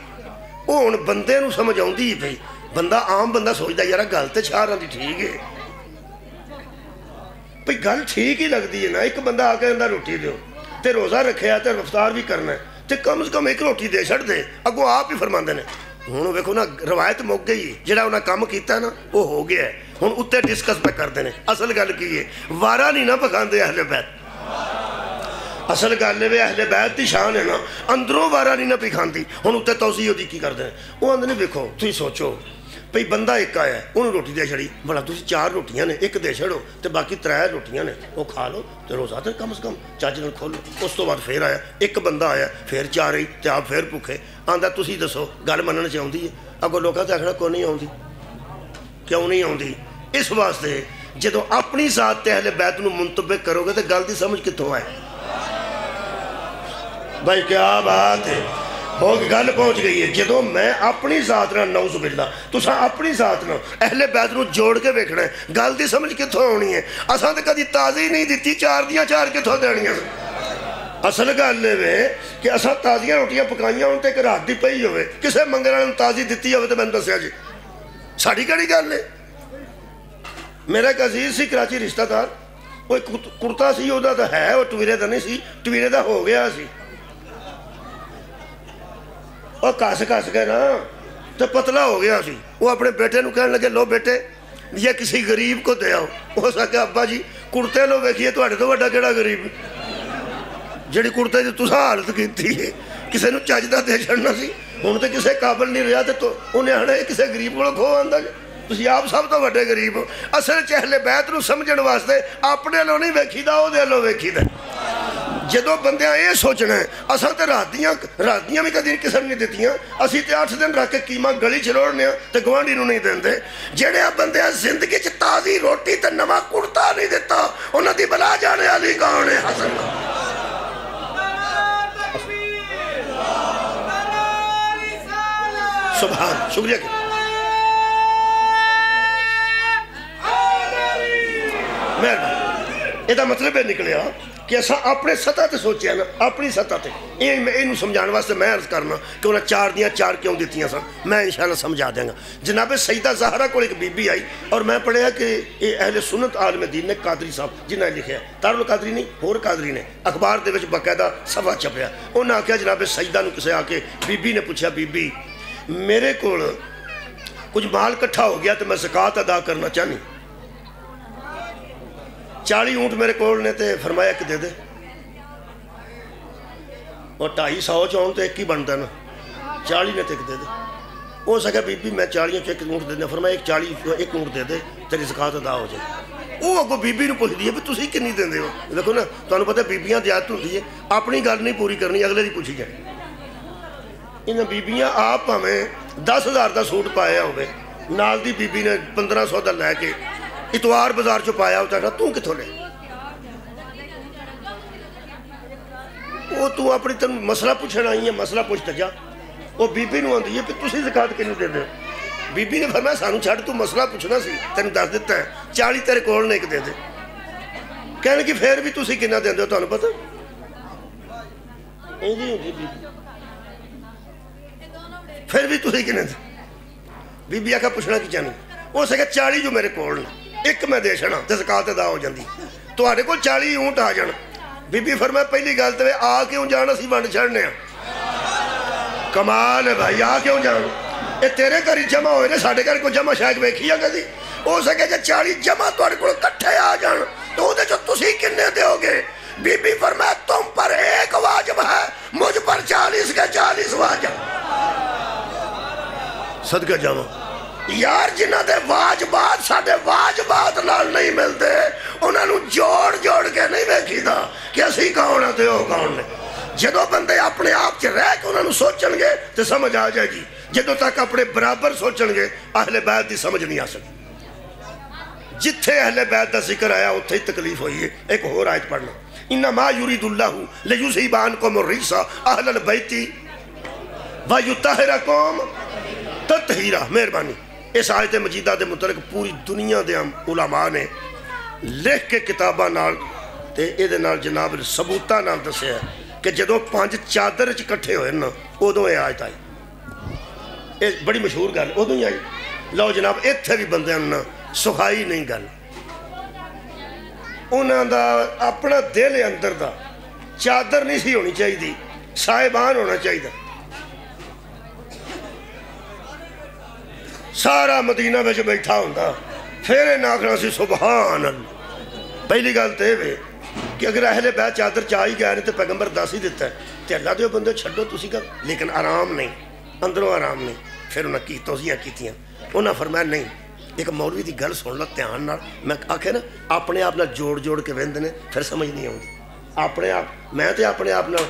وہ ہن بندے نو سمجھ آؤندی ہی پئی، بندہ عام بندہ سوچدا یار گل تے 4 دی ٹھیک ہے، بھئی گل ٹھیک ہی لگتی ہے نا، ایک بندہ آ کے اندر روٹی دیو تے روزہ رکھے تے افطار بھی کرنا ہے تے کم از کم ایک روٹی دے چھڑ دے، اگوں آپ ہی فرماندے نے۔ ہوں ویکھو نا روایت مک گئی، جہاں انہیں کام کیتا ہے نا وہ ہو گیا ہے، ہوں اتنے ڈسکس پہ کرتے ہیں۔ اصل گل کی ہے وارا نہیں نہ پکاندے اہل بیت، اصل گل ہے اہل بیت دی شان ہے نا، اندروں وارا نہیں نہ پکھاندی، ہوں اتنے توضیح ہوتی کی کرتے ہیں۔ وہ آندے نے ویکھو تسی سوچو بھئی بندہ ایک آیا ہے انہوں روٹی دے چھڑی، بڑا تسی 4 روٹیاں نے ایک دے چھڑو تے باقی 3 روٹیاں نے وہ کھا لو تے روزہ تے کم از کم چج نال کھولو۔ اس تو بعد پھر آیا ایک بندہ آیا پھر 4 ہی تے آپ پھر بھوکے، آندا تسی دسو گل منن چ آؤندی ہے؟ اگوں لوکاں تے آکھنا کوئی نہیں آؤندی، کیوں نہیں آؤندی؟ اس واسطے جدوں اپنی ذات تے اہل بیت نو منطبق کرو گے تے گل دی سمجھ کتوں آئے؟ بھائی کیا بات ہے، ہو گل پہنچ گئی ہے۔ جدوں میں اپنی ذات نہ نعوذ باللہ تساں اپنی ذات نہ اہل بیت نو جوڑ کے ویکھنا ہے، گل دی سمجھ کتوں ہونی ہے؟ اساں تے کدی تازی نہیں دتی، 4 دیاں 4 کتوں دینیاں؟ اصل گل ہے کہ اساں تازیاں روٹیاں پکائیاں ہون تے ایک رات دی پئی ہوئے، کسے منگن والے تازی دتی ہوئے تے میں دسیا جی ساڈی کیڑی گل ہے؟ میرا ایک عزیز سی کراچی رشتہ دار، وہ کرتا سی، وہ تو ہے وہ ٹویرے دا نہیں سی، ٹویرے دا ہو گیا سی، اور کس کے نا تو پتلا ہو گیا سی۔ وہ اپنے بیٹے نو کہنے لگے لو بیٹے یہ کسی غریب کو دے آؤ، ہو سکے ابا جی کرتے لو ویکھیے تواڈے تو بڑا کیڑا غریب جڑی کرتے دی تساں حالت کیتی ہے، کسے نو چج دا دے چھڑنا سی، ہن تے کسے قابل نہیں رہا تے تو انہیں آنا کسے غریب کو کھو آندا جی، تسی آپ سب تو بڑے غریب ہو۔ اصل اہل بیت نو سمجھن واسطے اپنے لو نہیں ویکھی دا، او دے لو ویکھی دا۔ جدوں بندیاں یہ سوچنا ہے اساں تے راتیاں بھی کدی قسم نہیں دتیاں، اسی تے 8 دن رکھ کے قیمہ گلی چھوڑنے تے گوانڈی نو نہیں دیندے۔ جڑے بندیاں زندگی چ تازی روٹی تے نواں کرتا نہیں دیتا انہاں دی بلا جانے والی کون ہے؟ حسن سبحان شکریہ کہ مہربانی۔ یہ مطلب ہے نکلیا کہ اساں اپنے سطح تے سوچیا نا، اپنی سطح تے اینو سمجھان واسطے میں عرض کرنا کہ انہیں 4 دیاں 4 کیوں دیتیاں سن، میں انشاءاللہ سمجھا دیں گا۔ جناب سیدہ زہرا کو ایک بی بی آئی اور میں پڑھیا کہ یہ اہل سنت عالم دین نے قادری صاحب جنہیں لکھیا ہے، دارالقادری نہیں ہور قادری نے، اخبار دے وچ باقاعدہ صفحہ چھپیا، انہاں آکھیا جناب سیدہ نو کسے آ کے بی بی نے پوچھا بی بی میرے کول کچھ مال کٹھا ہو گیا تو میں زکوٰۃ ادا کرنا چاہنی، 40 اونٹ میرے کول نے، تے فرمایا کہ دے دے، اور 250 چون تو ایک ہی بنتا نا، 40 نے تو ایک دے دے۔ ہو سکا بی بی میں 40 ایک اونٹ دے دیں، فرمایا 40 ایک اونٹ دے دے تیری زکوٰۃ ادا ہو جائے۔ وہ اگوں بیبی نوں پوچھدی ہے بھی تسی کنی دیندے ہو. دیکھو نا تانوں پتہ بیبیاں دی عادت ہوندی ہے اپنی گل نہیں پوری کرنی اگلے دی پوچھی جائے. انہاں بیبیاں آپ بھاویں 10,000 دا سوٹ پایا ہوئے نال دی بیبی نے 1500 دا لے کے اتوار بازار چ پایا ہوتا ہے تو کتوں لے وہ تو اپنی تین مسئلہ پوچھنا آئی ہے مسئلہ پوچھتا جا. وہ بیبی نوں آندی ہے کہ تسی زکات کینوں دے دے. بیبی نے فرمایا سانوں چھڑ تو مسئلہ پوچھنا سی تینوں دس دیتا ہے 40 تیرے کول نے ایک دے دے. کہنے کہ پھر بھی تسی کنا دیندے ہو تانوں پتہ پھر بھی تسی کنے دے. بیبی آکھا پوچھنا کی چاہنی وہ سکے 40 جو میرے کول نے ایک میں دے چھڑا تے زکات ادا ہو جاندی تہاڈے کول 40 اونٹ آ جان. بیبی فرمایا پہلی گل تے آ کیوں جان اسی ونڈ چھڑنے ہاں. کمال ہے بھائی آ کیوں جان یہ تیرے گھر ہی جمع ہوئے نے ساڈے گھر کو جمع شاید ویکھی ہے کدی ہو سکے جے 40 جمع تہاڈے کول کٹھے آ جان تو اودے چوں تسی کنے دیو گے. بی بی فرمایا تم پر ایک واجب ہے مجھ پر 40 کے 40 واجب. صدقہ جاواں یار جنہ دے واجبات ساڈے واجبات نال نہیں ملتے انہاں نوں جوڑ جوڑ کے نہیں ویکھیدا کہ اسی کون تے او کون نے. جدوں بندے اپنے آپ چ رہ کے انہاں نوں سوچن گے تے سمجھ آ جائے گی. جدوں تک اپنے برابر سوچن گے اہل بیت دی سمجھ نہیں آ سکتی. جتھے اہل بیت دا ذکر آیا اتھے ہی تکلیف ہوئی ہے. ایک اور آیت پڑھنا انما یرید اللہ لیذھب عنکم الرجس اہل البیت ویطہرکم تطہیرا. مہربانی اس آیت مجیدہ دے متعلق پوری دنیا دے علماء نے لکھ کے کتاباں نال تے اے دے نال جناب ثبوتاں نال دسیا ہے کہ جدوں 5 چادر وچ اکٹھے ہوئے نا ادوں اے آیت آئی. اے بڑی مشہور گل ادوں ہی آئی. لو جناب ایتھے بھی بندیاں نوں سکھائی نہیں گل انہاں دا اپنا دل اندر دا چادر نہیں سی ہونی چاہیے صاحبان ہونا چاہیے. سارا مدینہ بچ بیٹھا ہوندہ پھر ناکھنا سی سبحان اللہ. پہلی گل تے وے کہ اگر اہل بیت چادر چاہی گئے تو پیغمبر دس ہی دیتا ہے تے اللہ دے بندے چھڈو تسی گل لیکن آرام نہیں اندروں آرام نہیں. پھر انہاں کی توضیحاں کیتیاں انہاں فرمایا نہیں ایک مولوی دی گل سن لو دھیان نال. میں آکھے نا اپنے آپ نال جوڑ جوڑ کے ویندے نے پھر سمجھ نہیں آؤں گی. اپنے آپ میں تے اپنے آپ نال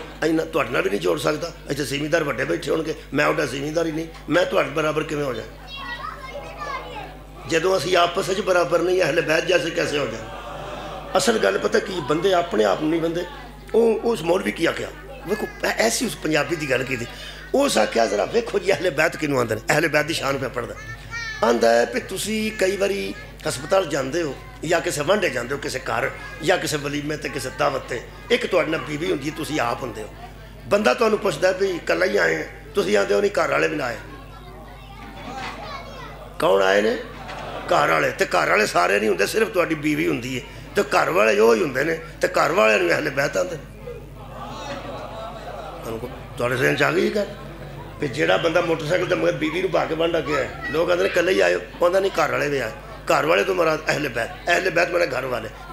تہاڈے نال بھی نہیں جوڑ سکتا. ایتھے زمیندار وڈے بیٹھے ہون گے میں اوڈا زمیندار ہی نہیں میں تہاڈے برابر کیویں ہو جائیں. جدوں اسی آپس وچ برابر نہیں اہل بیت جیسے کیسے ہو جائیں. اصل گل پتہ کی بندے اپنے آپ نہیں بندے اس مولوی کی آکھیا ویکھو ایسی اس پنجابی دی گل کیتی اس آکھیا ذرا ویکھو جی اہل بیت کینوں آندے نے اہل بیت دی شان پہ پڑھدا آندا ہے پہ تسی کئی باری ہسپتال جاندے ہو یا کسے وانڈے جاندے ہو کسے گھر یا کسے ولیمے تے کسے دعوت تے ایک تہاڈے نال بیوی ہوندی ہے تسی آپ ہوندے ہو بندہ تانوں پوچھدا ہے بھئی کلا ہی آئے ہیں تسی آندے ہو نہیں گھر والے بھی نہ آئے. کون آئے نے گھر والے تے گھر والے سارے نہیں ہوندے صرف تہاڈی بیوی ہوندی ہے تے گھر والے جو ہی ہوندے نے تے گھر والے نوں اہل بیت آندے. تہاڈے ذہن چ آ گئی گل کہ جیڑا بندہ موٹر سائیکل تے مگر بیوی نوں پا کے بانڈا گیا ہے لوگ آندے نے کلے ہی آئے ہو آندا نہیں گھر والے بھی آئے. گھر والے تو مراد اہل بیت مانے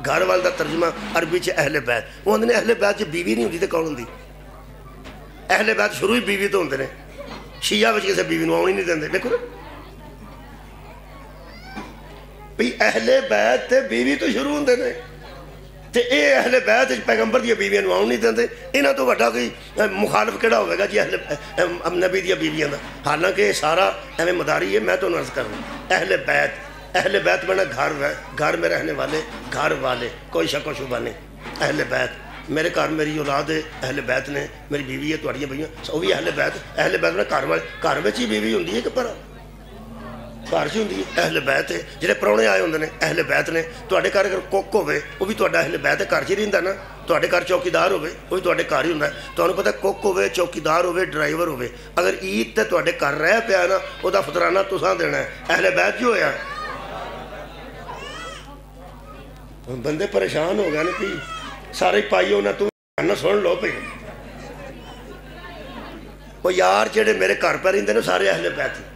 گھر والے دا ترجمہ عربی چ اہل بیت. وہ آندے نے اہل بیت چ بیوی نہیں ہوندی تے کون ہوندی. اہل بیت شروع ہی بیوی تو ہوندے نے شیعہ وچ کسے بیوی نوں آون ہی نہیں دیندے. دیکھو نا بھئی اہل بیت تے بیوی تو شروع ہوندے نے تے اے اہل بیت پیغمبر دی بیویاں نوں آون نہیں دیندے. انہاں تو وڈا کوئی مخالف کیڑا ہوے گا جی اہل نبی دی بیویاں دا. حالانکہ سارا ایویں مداری ہے. میں تو عرض کروں اہل بیت بنا گھر میں رہنے والے گھر والے کوئی شک و شبہ نہیں. اہل بیت میرے گھر میری اولاد ہے اہل بیت نے میری بیوی ہے تہاڈیاں بیویاں وہ بھی اہل بیت بنا گھر والے گھر وچ ہی بیوی ہوندی ہے کہ پر گھر چ ہوندی ہے. اہل بیت ہے جڑے پراؤنے آئے ہوندے نے اہل بیت نے. تہاڈے گھر اگر کوک ہوے وہ بھی تہاڈا اہل بیت ہے گھر چ ہی رہندا نا. تہاڈے گھر چوکیدار ہوے وہ بھی تہاڈے گھر ہی ہوندا ہے. تہانوں پتہ کوک ہوے چوکیدار ہوے ڈرائیور ہوے اگر عید تے تہاڈے گھر رہ پیا نا او دا فطرانہ تساں دینا ہے. اہل بیت جو ہویا بندے پریشان ہو گئے نا کہ سارے پائی ہونا تو نہ سن لو پہ وہ یار جڑے میرے گھر پہ رہندے نے سارے اہل بیت.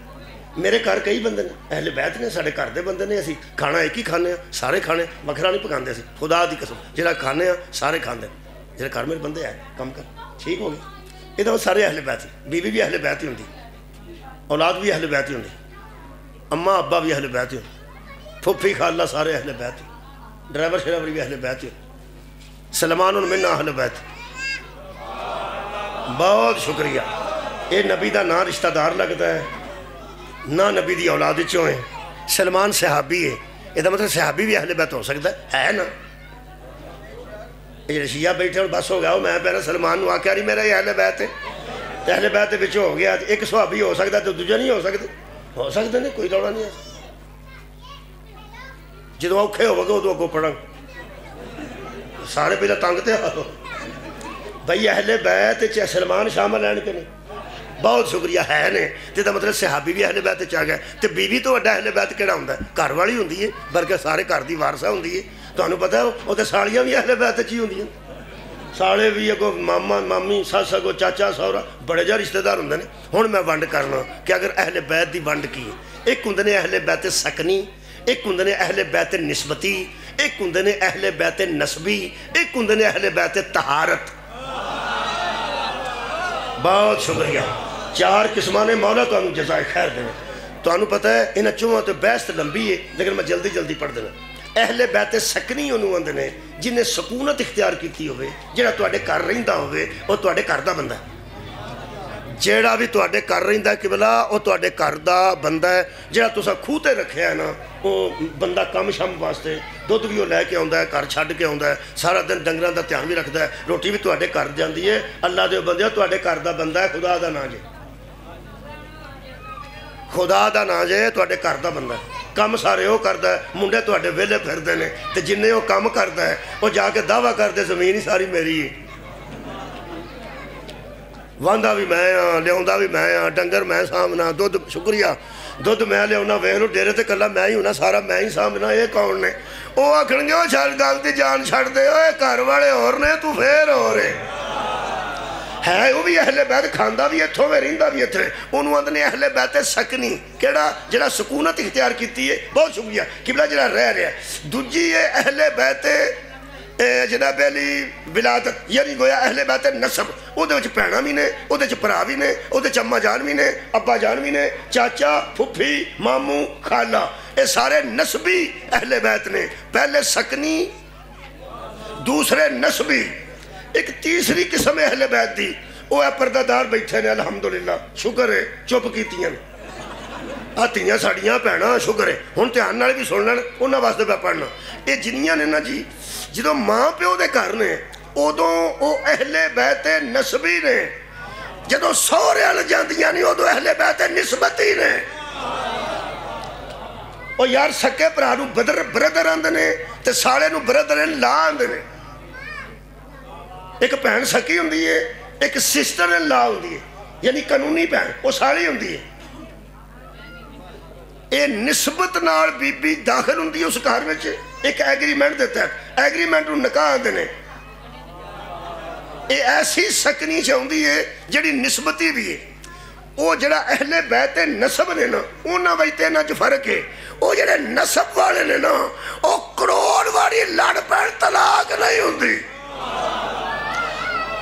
میرے گھر کئی بندے نے اہل بیت نے سارے گھر دے بندے نے. اسی کھانا ایک ہی کھانے ہیں سارے کھانے وکھرا نہیں پکاندے. اسی خدا دی قسم جڑا کھانے ہیں سارے کھاندے. جڑے گھر میرے بندے آئے کم کر ٹھیک ہو گئے یہ تو سارے اہل بیت. بیوی بھی اہل بیت ہی ہوندی اولاد بھی اہل بیت ہی ہوندی اماں ابا بھی اہل بیت ہی ہوندی پھپھی خالہ سارے اہل بیت. ڈرائیور شرائیور بھی اہل بیت. سلمان منا اہل بیت. بہت شکریہ. یہ نبی دا نہ رشتہ دار لگتا ہے نہ نبی دی اولاد چوں ہے. سلمان صحابی ہے. یہ مطلب صحابی بھی اہل بیت ہو سکتا ہے نا. یہ شیعہ بیٹھے اور بس ہو گیا میں پہلے سلمان نو آکھیا نہیں میرا یہ اہل بیت ہے. اہل بیت بچ ہو گیا. ایک صحابی ہو سکتا تو دوجا نہیں ہو سکتے. ہو سکتے نہیں, کوئی رولا نہیں ہے. جدو اوکھے ہو گئے ادو اگوں پڑھن سارے پہلے تنگ تے آ بھائی اہل بیت سلمان شامل ہیں کہ نہیں. بہت شکریہ ہے نے. تو مطلب صحابی بھی اہل بیت چ آ گئے. تو بیوی تو وڈا اہل بیت کہڑا ہوندا ہے؟ گھر والی ہوندی ہے بلکہ سارے گھر دی وارثہ ہوندی ہے. تمہیں پتہ ہے وہ تو سالیاں بھی اہل بیت چ ہی ہوندیاں. سالے بھی اگوں ماما مامی سس اگوں چاچا سہرا بڑے جا رشتہ دار ہوندے نے. ہن میں ونڈ کرنا کہ اگر اہل بیت دی ونڈ کی ہے. ایک ہوندے نے اہل بیت سکنی, ایک ہوندے نے اہل بیت نسبتی, ایک ہوندے نے اہل بیت نسبی, ایک ہوندے نے اہل بیت طہارت. بہت شکریہ. 4 قسماں نے. مولا تو جزائے خیر دے. تو پتہ ہے انہاں چوہاں تو بحث لمبی ہے لیکن میں جلدی جلدی پڑھ دینا. اہل بیت سکنی انہوں آندے نے جنہیں سکونت اختیار کیتی ہوئے, جڑا تواڈے گھر رہندا ہوئے وہ تواڈے گھر دا بندہ ہے. جیڑا بھی تواڈے گھر رہندا ہے قبلہ وہ تواڈے گھر دا بندہ ہے. جڑا تساں کھوہ تے رکھیا ہے نا وہ بندہ کم شم واسطے دودھ بھی وہ لے کے آوندا ہے, گھر چھڈ کے آوندا ہے, سارا دن ڈنگراں دا دھیان بھی رکھدا ہے, روٹی بھی تواڈے گھر جاندی ہے. اللہ دے بندیو تواڈے گھر دا بندہ ہے, خدا دا نہ جے. خدا دا نہ جے, تواڈے گھر دا بندہ ہے. کم سارے وہ کردا ہے. منڈے تواڈے ویلے پھردے نے تے جننے وہ کم کردا ہے وہ جا کے دعویٰ کردے زمین ہی ساری میری ہے. واندا بھی میں ہاں, لیاوندا بھی میں ہاں, ڈنگر میں سامنا, دودھ شکریہ دودھ میں لیاونا, ویکھ لو ڈیرے تے کلا میں ہی ہونا, سارا میں ہی سامنا. یہ کون نے؟ وہ آکھن گے وہ چھڑ گل دی جان چھڑ دے, اوے گھر والے اور نے تو پھر ہو رہے ہے. وہ بھی اہل بیت کھاندا بھی اتھوں میں رہندا بھی اتھے. انہوں آندے نے اہل بیت سکنی کیڑا جڑا سکونت اختیار کیتی ہے. بہت شکریہ قبلہ جڑا رہ رہا ہے. دوجی ہے اہل بیت جناب علی ولادت یعنی گویا اہل بیت نسب. وہ دے وچ بھیڑاں بھی نے, وہ دے وچ بھرا بھی نے, وہ دے وچ اماں جان بھی نے, ابا جان بھی نے, چاچا پھپھی ماموں خالہ, یہ سارے نسبی اہل بیت نے. پہلے سکنی دوسرے نسبی. ایک تیسری قسم اہل بیت دی وہ ہے پردہ دار بیٹھے نے. الحمدللہ شکر ہے چپ کیتیاں آتیاں ساڑیاں پہنا شکر ہے. ہن دھیان نال بھی سن لین انہاں واسطے پہ پڑھنا. یہ جنیاں نے نا جی جدوں ماں پیو دے گھر نے ادوں وہ اہل بیت نسبی نے. جدوں سہرے ول جاندیاں نہیں ادوں اہل بیت نسبتی نے. او یار سکے بھرا نوں بردر آندے نے تے سالے نوں بردر ان لا آندے نے. ایک بہن سکی ہوندی ہے, ایک سسٹر ان لا ہوندی ہے, یعنی قانونی بہن وہ سالی ہوندی ہے. یہ نسبت نال بی بی داخل ہوندی ہے اس گھر وچ. ایک ایگریمنٹ دیتا ہے, ایگریمنٹ نوں نکاح آندے نے. یہ ایسی سکنی چاہندی ہے جڑی نسبتی بھی ہے. وہ جڑا اہل بیت نسب نے نا انہاں وچ تے انہاں چ فرق ہے. وہ جڑے نسب والے نے نا وہ کروڑ والی لڑ پڑ طلاق نہیں ہوندی.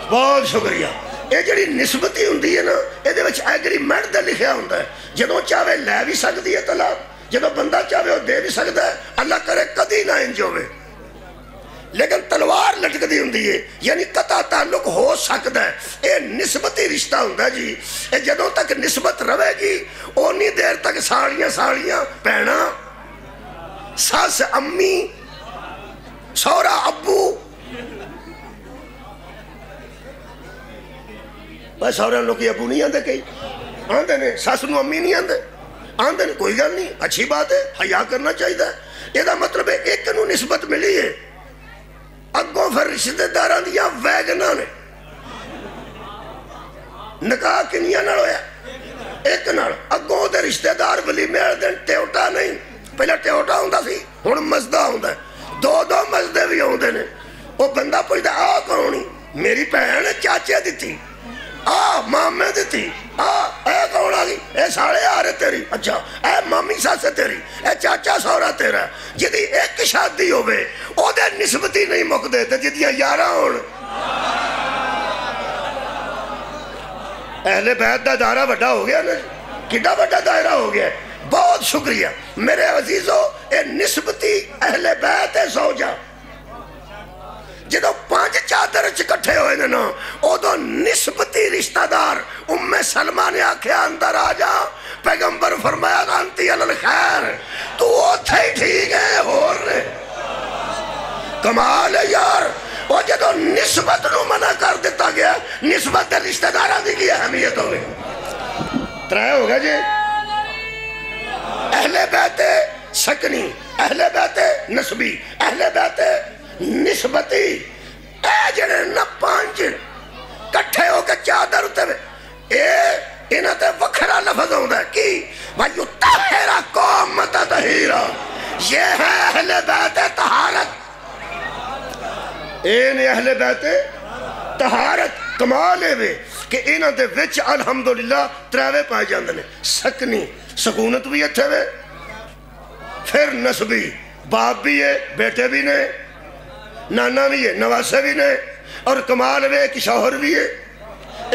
بہت شکریہ. یہ جڑی نسبتی ہوندی ہے نا یہ وچ ایگریمنٹ تے لکھیا ہوندا ہے. جدوں چاہے لے بھی سکتی ہے طلاق, جدوں بندہ چاہے وہ دے بھی سکتا ہے. اللہ کرے کدی نہ انج ہوے. لیکن تلوار لٹکدی ہوندی ہے یعنی قطع تعلق ہو سکتا ہے. یہ نسبتی رشتہ ہوندا جی. یہ جدوں تک نسبت رہے گی اونی دیر تک ساڑیاں بہنا, سس امی, سہرا ابو. بھائی سہرے لوگ ابو نہیں آندے, کئی آندے نے, سس نو امی نہیں آندے, آندے نے. کوئی گل نہیں, اچھی بات ہے, حیا کرنا چاہیے. یہ مطلب ہے ایک نو نسبت ملی ہے, اگوں پھر رشتہ داراں دیاں ویگناں نے. نکاح کنیاں نال ہویا؟ ایک نال. اگوں دے رشتہ دار ولیمے والے دن ٹیوٹا نہیں, پہلے ٹیوٹا ہوندا سی, ہن مزدا ہوندا ہے. دو مزدے بھی آوندے نے. وہ بندہ پوچھدا آ کون؟ میری بہن چاچے دتی, آ مامے دتی, اے کون آ گئی؟ اے ساڑے آ رہے تیری. اچھا اے مامی ساس تیری, اے چاچا سہرا تیرا. جدی ایک شادی ہوئے او دے نسبتی نہیں مکدے تے جدیاں 11 ہون. اہل بیت دا دائرہ بڑا ہو گیا نا, کڈا بڑا دائرہ ہو گیا. بہت شکریہ میرے عزیزو، اے نسبتی اہل بیت زوجہ جدو 5 چادر چکٹھے ہوئے نا او دو نسبتی رشتہ دار ام سلمہ نے آکھیا اندر آ جا، پیغمبر فرمایا انتی علی الخیر، تو اوتھے ہی ٹھیک ہے اور نے کمال ہے یار۔ وہ جدو نسبت نو منع کر دیتا گیا، نسبت رشتہ دارہ دی کی اہمیت ہو گئی۔ ترائے ہوگا جی، اہل بیت سکنی، اہل بیت نسبی، اہل بیت نسبتی، اے جنہیں نہ 5 کٹھے ہو کے چادر ہوتے ہوئے، اے انہاں تے وکھرا لفظ ہوتا ہے کی وَيُطَهِّرَكُمْ تَطْهِيرًا، یہ ہے اہل بیت طہارت، اے اہل بیت طہارت۔ کمال ہے کہ انہاں دے وچ الحمدللہ 3 پائے جاندے نے، سکنی سکونت بھی اتھے وے، پھر نسبی باپ بھی ہے، بیٹے بھی نے، نانا بھی ہے، نواسے بھی نے، اور کمال ہے ایک شوہر بھی ہے،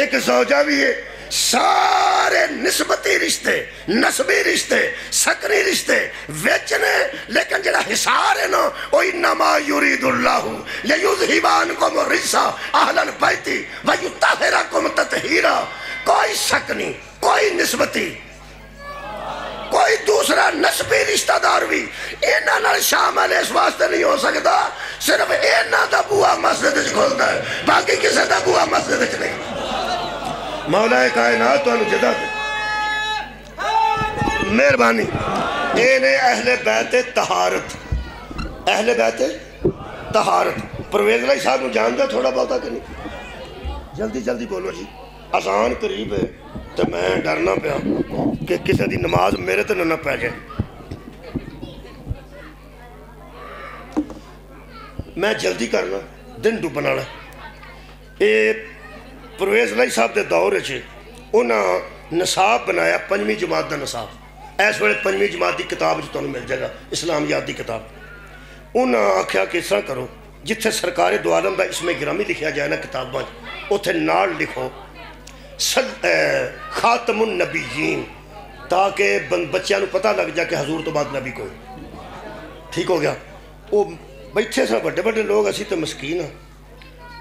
ایک زوجہ بھی ہے، سارے نسبتی رشتے، نسبی رشتے، سکنی رشتے ویچنے، لیکن جڑا حسار ہے نا وہ انما یرید اللہ لیذہب عنکم الرجس اہل البیت ویطہرکم تطہیرا۔ کوئی سکنی، کوئی نسبتی، کوئی دوسرا نسبی رشتہ دار بھی اینا نال شامل اس واسطے نہیں ہو سکتا، صرف اینا دا بوا مسجد اچھ کھولتا ہے، باقی کسے دا بوا مسجد اچھ نہیں۔ مولا کائنات تو انہوں جدا دے مہربانی۔ اینے اہل بیت طہارت، اہل بیت طہارت۔ پرویز علیہ صاحب نو جان دے تھوڑا بہتا کہ نہیں؟ جلدی جلدی بولو جی، اذان قریب ہے تو میں ڈرنا پیا کہ کسی دی نماز میرے تے نہ پہ جائے۔ میں جلدی کرنا، دن ڈوبنا ہے۔ اے پرویز علیہ صاحب دے دور چھے انہاں نصاب بنایا 5ویں جماعت دا نصاب، ایس وڑے 5ویں جماعت دی کتاب جو تمہیں مل جائے گا، اسلامیات دی کتاب۔ انہاں آکھیا کہ اس طرح کرو، جتھے سرکار دو عالم دا اسم گرامی لکھیا جائے نا کتاب بانچ، اتھے نال لکھو خاتم النبیین، تاکہ بچیاں نو پتہ لگ جائے کہ حضور تو بعد نبی کوئی۔ ٹھیک ہو گیا؟ وہ بیٹھے سن بڑے بڑے لوگ، اسی تے مسکین ہیں،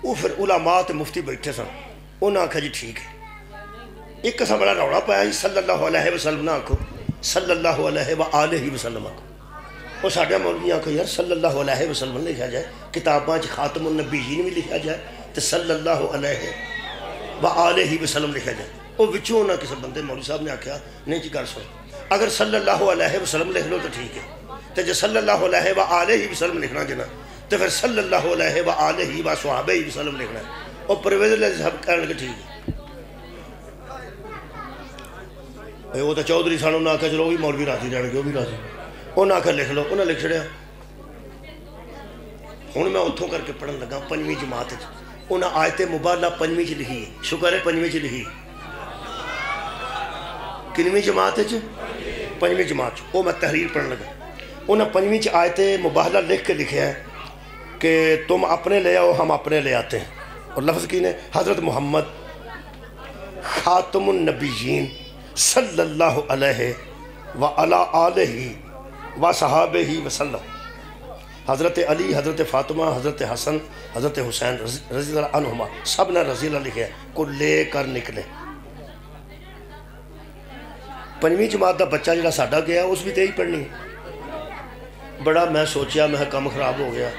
وہ پھر علماء تے مفتی بیٹھے سن، انہاں آکھا جی ٹھیک ہے۔ ایک قسم بڑا روڑا پایا جی صلی اللہ علیہ وسلم نہ آکھو، صلی اللہ علیہ وآلہ وسلم آکھو۔ وہ ساڑھے مولوی آکھو یار صلی اللہ علیہ وسلم لکھا جائے، کتاباں چ خاتم النبیین بھی لکھا جائے، تو صلی اللہ علیہ وآلہ وسلم لکھا جائے۔ وہ وچوں نہ کسی بندے مولوی صاحب نے آکھیا نہیں جی کر سو، اگر صلی اللہ علیہ وسلم لکھ لو تو ٹھیک ہے، تو جو صلی اللہ علیہ وآلہ وسلم لکھنا جنا تو پھر صلی اللہ علیہ وآلہ وصحابہ وسلم لکھنا ہے۔ اور پرویز علیہ صاحب کہنے لگے ٹھیک ہے۔ وہ تو چودھری سانوں نے آکھا چلو وہ بھی مولوی راضی رہنے گے، وہ بھی راضی، انہوں نے آکھا لکھ لو، انہوں نے لکھ چھڑیا۔ ہوں میں اتھوں کر کے پڑھن لگا 5ویں جماعت، انہوں نے آیت مبالہ 5ویں چ لکھی، شکر ہے 5ویں چ لکھی، کنویں جماعت 5ویں جماعت، وہ میں تحریر پڑھن لگا۔ انہوں نے 5ویں چ آیت مبالہ لکھ کے لکھیا ہے کہ تم اپنے لے آؤ ہم اپنے لے آتے ہیں، اور لفظ کی نے حضرت محمد خاتم النبیین صلی اللہ علیہ وعلی آلہ وصحابہ وسلم، حضرت علی، حضرت فاطمہ، حضرت حسن، حضرت حسین رضی اللہ عنہما سب نے رضی اللہ لکھے کو لے کر نکلے۔ 5ویں جماعت دا بچہ جڑا ساڈا گیا اس بھی تے ہی پڑھنی۔ بڑا میں سوچیا میں کم خراب ہو گیا،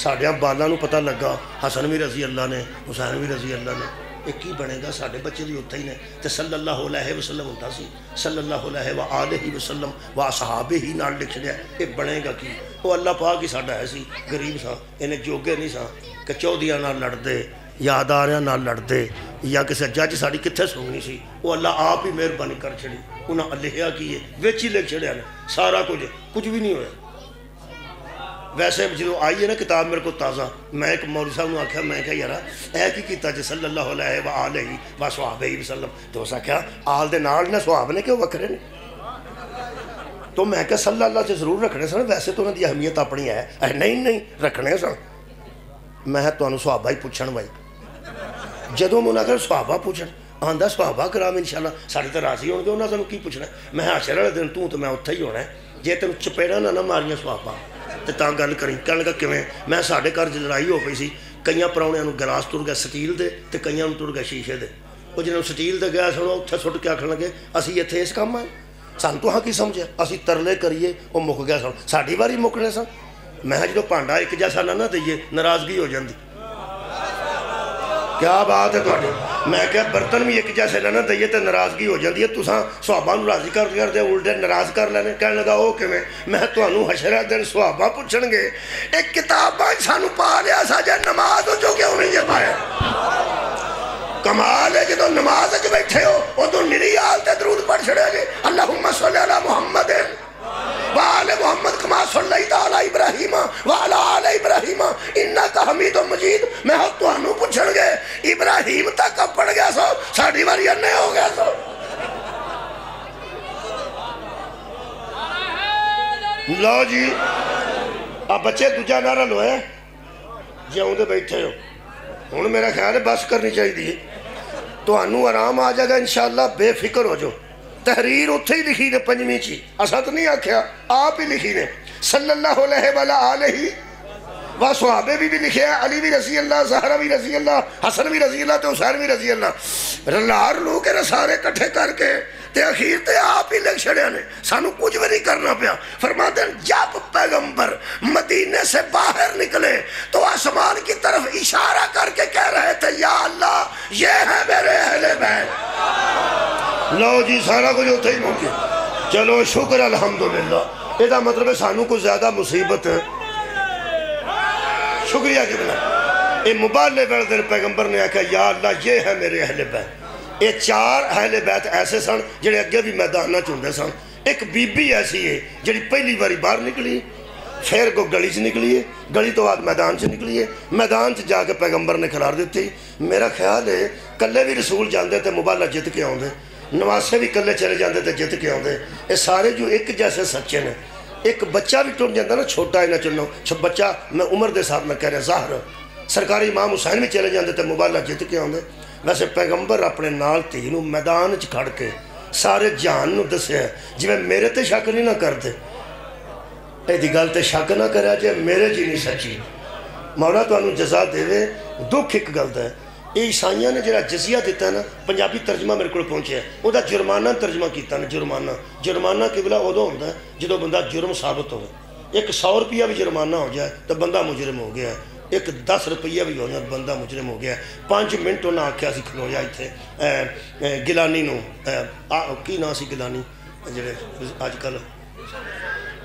ساڈیاں بالاں نو پتہ لگا حسن بھی رضی اللہ نے، حسین بھی رضی اللہ نے، یہ کی بنے گا ساڈے بچے بھی اتھے ہی نے، تے صلی اللہ علیہ وسلم ہوتا سی، صلی اللہ علیہ وآلہ وسلم وصحابہ ہی نال لکھ چھڑیا، یہ بنے گا کی؟ وہ اللہ پاک ہی ساڈا ہے سی، غریب سا، انہیں جوگے نہیں سا کہ چودھیاں نال لڑ دے، یاداریاں نال لڑ دے، یا کسی جج ساڑی کتھے سونی سی، وہ اللہ آپ ہی مہربانی کر چھڑی، انہاں لکھیا کی ہے، وچ ہی لکھ چھڑیا نے، سارا کچھ بھی نہیں ہویا۔ ویسے جدو آئی ہے نا کتاب میرے کو تازہ، میں ایک مولوی صاحب نے آکھا، میں کہا یارا اے کی کیتا جی صلی اللہ علیہ وآلہ وصحابہ وسلم، تو اس آکھا آل دے نال نے صحابہ نے کیوں وکھرے نے؟ تو میں کہا صلی اللہ سے ضرور رکھنے سن، ویسے تو انہوں دی اہمیت اپنی ہے، نہیں رکھنے سن۔ میں تو انہوں صحابہ ہی پوچھن بھائی، جدوں میں انہوں نے صحابہ پوچھن، آندا صحابہ کرام انشاءاللہ سارے تو راضی ہون گے انہاں سانوں کی پوچھنا میں حشر والے دن تو میں اتھے ہی ہونا ہے جے تینوں چپیڑا نہ ماریاں صحابہ تے تاں گل کریں کہنے لگا کیویں میں ساڈے گھر لڑائی ہو پئی سی کئیاں پراؤنیاں نوں گلاس ٹر گئے سٹیل دے تے کئیاں نوں ٹر گئے شیشے دے وہ جنہوں سٹیل دے گیا سنو اتھے سٹ کے آکھن لگے اسی اتھے اس کام آئے سان تو ہاں کی سمجھے اسی ترلے کریے وہ مک گیا سن ساڈی واری مکنے سن میں جدوں بھانڈا ایک جیسا نہ دئیے ناراضگی ہو جاندی کیا بات ہے تھوڑی میں کہا برتن بھی ایک جیسے نہ دئیے تو ناراضگی ہو جاندی ہے تساں صحابہ نوں راضی کر دے الٹے ناراض کر لینے کہنے لگا او کیویں میں تانوں حشر دن صحابہ پوچھن گے ایک کتاب سانوں پا لیا سا جے نماز جو کیوں نہیں جے پایا کمال ہے جدو نماز اچ بیٹھے ہو ادو نری حالت درود پڑھ چھڑے جے اللہم صلی علی محمد وآل محمد کما صلیت علی ابراہیم وعلی آل ابراہیم انکا حمید مجید میں تو انہوں پوچھن گے ابراہیم تک اب پڑھ گیا سو ساڑھی باری انہیں ہو گیا سو لو جی اب بچے دوجہ نعرہ لو ہے جی ہوں دے بیٹھے ہو ہوں میرا خیال ہے بس کرنی چاہیے دی تو انہوں آرام آ جائے گا انشاءاللہ بے فکر ہو جو تحریر اتھے ہی لکھی نے پنجمی چی اسا تو نہیں آکھیا آپ ہی لکھی نے صلی اللہ علیہ وآلہ وہ صحابے بھی لکھے ہیں علی بھی رضی اللہ زہرہ بھی رضی اللہ حسن بھی رضی اللہ تے حسین بھی رضی اللہ رلار لوگ کے رسارے کٹھے کر کے تے اخیر تے آپ ہی لگ چھڑے نے سانو کچھ بھی نہیں کرنا پیا فرماتے ہیں جب پیغمبر مدینے سے باہر نکلے تو آسمان کی طرف اشارہ کر کے کہہ رہے تھے یا اللہ یہ ہے میرے اہل بیت لو جی سارا کچھ ہوتا ہی ممکن چلو شکر الحمدللہ یہ دا مطلب ہے سانو کو زیادہ مصیبت ہے شکریہ کہ بنا یہ مبالغے والے دن پیغمبر نے کہا یا اللہ یہ ہے میرے اہل بیت یہ 4 اہل بیت ایسے سن جڑے اگے بھی میدان نہ چوندے سن ایک بی بی ایسی ہے جڑی پہلی باری باہر نکلی پھر کو گلی چ نکلی ہے گلی تو بعد میدان چ نکلی ہے میدان چ جا کے پیغمبر نے کھلار دیتی میرا خیال ہے کلے بھی رسول جاندے تے مبالغہ جت کے آؤندے نواسے بھی کلے چلے جاندے تے جت کے آؤندے یہ سارے جو ایک جیسے سچے نے ایک بچہ بھی ٹر جاندہ نا چھوٹا ہی نہ چنو بچہ میں عمر دے صاحب میں کہہ رہا ظاہر سرکاری امام حسین بھی چلے جاندے تے مبالغہ جت کے آؤندے ویسے پیغمبر اپنے نال تینوں میدان چ کھڑ کے سارے جہان نو دسے ہیں جی میں میرے تے شک نہیں نہ کرتے اے دی گل تے شک نہ کریا جے میرے جی نہیں سچی مولا تو انہوں جزا دے وے دکھ ایک گل ہے یہ عیسائیاں نے جڑا جزیہ دیتا ہے نا پنجابی ترجمہ میرے کو پہنچے ہے وہ دا جرمانہ ترجمہ کیتا ہے جرمانہ قبلہ ادو ہوتا ہے جدو بندہ جرم ثابت ہوئے ایک 100 روپیہ بھی جرمانہ ہو جائے تو بندہ مجرم ہو گیا ہے ایک 10 روپیہ بھی ہو جائے بندہ مجرم ہو گیا ہے 5 منٹ انہوں نے آکھیا سی کھلو جائے تھے گلانی نو کی نا سی گلانی جڑے آج کل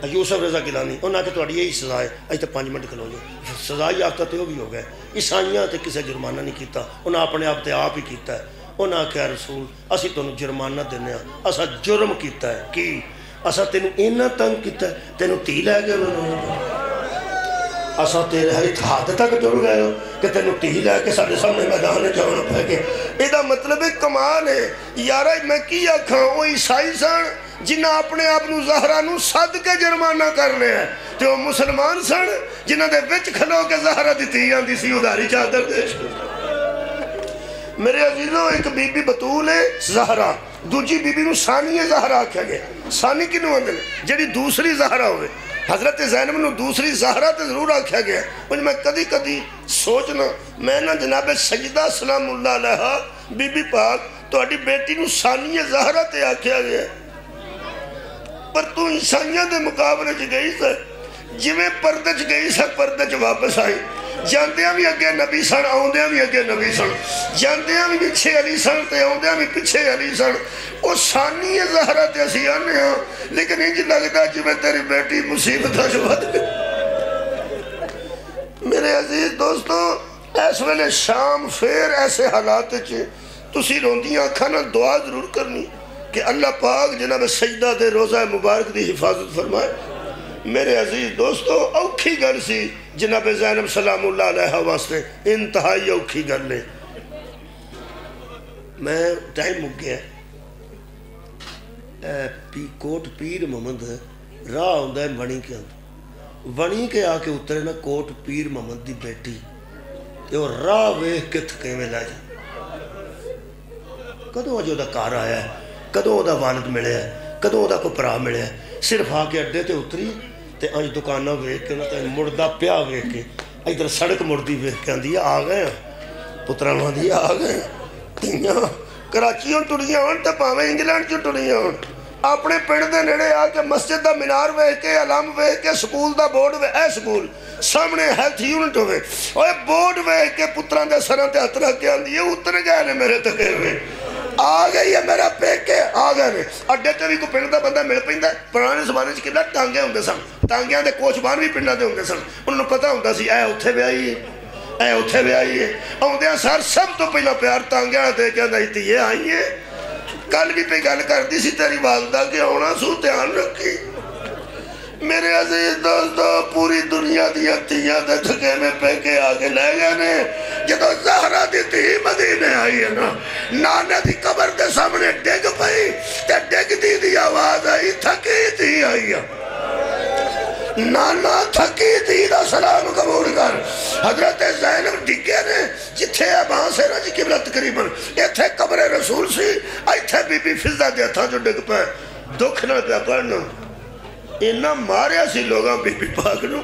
یوسف رضا گلانی انہوں نے کہا تو یہی سزا ہے اج تو 5 منٹ کھلو جائے سزا یافتہ تو بھی ہو گئے عیسائیاں تے کسے جرمانہ نہیں کیتا انہوں نے اپنے آپ تے آپ ہی کیتا ہے انہوں نے کہا رسول اسی تو جرمانہ دینے ہیں اسا جرم کیتا ہے کی اسا تینوں اینا تنگ کیتا ہے تینوں تی لے گئے انہوں اسا تیرے ہی حد تک ٹر گئے ہو کہ تینوں تی لے کے سارے سامنے میدان جانا پہ کے یہ مطلب کمال ہے یارہ میں کی آکھاں وہ عیسائی سن جنہ اپنے آپ نو زہرہ نو صد کے جرمانہ کرنے ہیں تو وہ مسلمان سن جنہ دے وچ کھلو کے زہرہ دیتی جاندی سی ادھاری چادر دیش میرے عزیزوں ایک بی بی بطول ہے زہرہ دوجی بی بی نو ثانی زہرہ آکھا گیا ثانی کی نو اندر جڑی دوسری زہرہ ہوئے حضرت زینب نو دوسری زہرہ تے ضرور آکھا گیا مجھے میں کدی کدی سوچنا میں نا جناب سجدہ سلام اللہ علیہ بی بی پاک تو اڈی بیٹی نو ثانی زہرہ تے آکھا گیا پر تو عیسائیاں دے مقابلے چ گئی سا جویں پردے چ گئی سا پردے چ واپس آئی جاندیاں بھی اگے نبی سن آؤندیاں بھی اگے نبی سن جاندیاں بھی پیچھے علی سن تے آؤندیاں بھی پیچھے علی سن وہ ثانی زہرہ تے اسی آنے ہاں لیکن انج لگدا جویں تیری بیٹی مصیبتاں چ ود گئی میرے عزیز دوستو اس ویلے شام پھر ایسے حالات چ تسی روندیاں اکھاں نال دعا ضرور کرنی کہ اللہ پاک جناب سجدہ دے روزہ مبارک دی حفاظت فرمائے میرے عزیز دوستو اوکھی گل سی جناب زینب سلام اللہ علیہ واسطے انتہائی اوکھی گل لے میں ٹائم مک گیا کوٹ پیر محمد راہ ہوندہ ہے ونی کے اندر ونی کے آکے اترے نا کوٹ پیر محمد دی بیٹی یہ راہ ویخ کے تھکے میں لے جائے کدوں اج وہ گھر آیا ہے، کدوں وہ والد ملیا ہے، کدوں وہ کوئی بھرا ملیا ہے، صرف آ کے اڈے تے اتری تے اج دکاناں ویکھ کے تے مڑدا پیا ویکھ کے ادھر سڑک مڑدی ویکھ کے آندی آ گئے پتراں نوں آندی آ گئے تیاں کراچیوں ٹریاں ہون تے پاویں انگلینڈ چ ٹریاں ہون اپنے پنڈ دے نیڑے آ کے مسجد دا مینار ویکھ کے علم ویکھ کے school the board a school سامنے ہیلتھ یونٹ ہوئے اوے بورڈ ویکھ کے پتراں دے سراں تے ہتھ رکھ کے آندی اتر گئے نے میرے تکے ہوئے آ گئی ہے میرا پیکے آ گئے نے اڈے تے بھی کوئی پنڈ دا بندہ مل پیندا پرانے زمانے چ کِلا ٹانگے ہوندے سن ٹانگیاں دے کوچبان بھی پنڈاں دے ہوندے سن انہوں پتہ ہوندا سی اے اوتھے ویائی ہے اے اوتھے ویائی ہے آوندیاں سر سب تو پہلا پیار ٹانگیاں دے کے آندا تیے آئی ہے کل بھی پہ گل کردی سی تیری والدہ کے ہونا سو دھیان رکھی میرے عزیز دوستو پوری دنیا دیا تیاں دے دھکے میں پہ کے آگے لے گئے نے جدو زہرہ دی تھی مدینے آئی ہے نا نانے دی قبر دے سامنے ڈگ پئی تے ڈگ دی آواز آئی تھکی تھی آئی ہے نانا تھکی تھی دا سلام قبول کر حضرت زینب ڈگے نے جتھے اباں سے رج قبلہ تقریباً ایتھے قبر رسول سی ایتھے بی بی فضہ دے تھا جو ڈگ پہ دکھ نہ پہ پڑھنا انہاں ماریا سی لوگاں بی بی پاک نو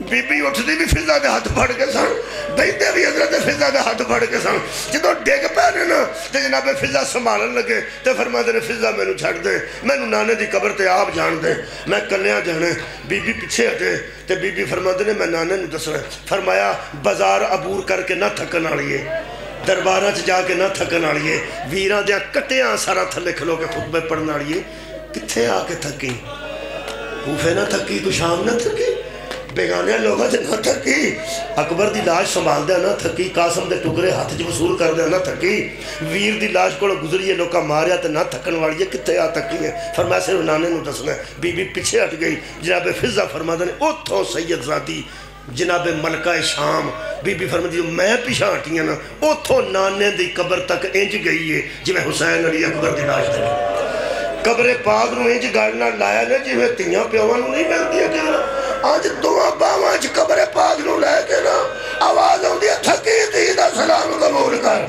بی بی اٹھ دی بھی فضہ دے ہاتھ پڑھ کے سن بیندے بھی حضرت فضہ دے ہاتھ پڑھ کے سن جدو ڈگ پہنے نا تے جناب فضہ سنبھالن لگے تے فرما دے فضہ میں نو چھڑ دے میں نو نانے دی قبر تے آپ جان دے میں کلیاں جانے بی بی پیچھے ہٹے تے بی بی فرما دے میں نانے نو دسنا فرمایا بازار عبور کر کے نہ تھکن آڑیے درباراں چ جا کے نہ تھکن آڑیے ویراں دیاں کٹیاں سارا تھلے کھلو کے خطبے پڑھن آڑیے کتھے آ کے تھکی کوفے نہ تھکی تو شام نہ تھکی بیگانے لوگاں سے نہ تھکی اکبر دی لاش سنبھال دیا نہ تھکی قاسم دے ٹکرے ہاتھ جو وصول کر دیا نہ تھکی ویر دی لاش کو گزریے لوگاں ماریا تے نہ تھکن والی ہے کتے آ تھکی ہے فرمایا صرف نانے نو دسنا ہے بی بی پیچھے ہٹ گئی جناب فضہ فرما دے اوتھوں سید زادی جناب ملکہ شام بی بی فرما دی میں پیچھے ہٹی ہیں نا اوتھوں نانے دی قبر تک انج گئی ہے جی میں حسین علی اکبر دی لاش دے قبر پاک نو انج گاڑنا لایا نے جی میں تیاں پیوان نو نہیں ملتی ہے کہ آج دعا باواں چ قبر پاک نو لے کے نا آواز آندی ہے تھکی تھی دا سلام قبول کر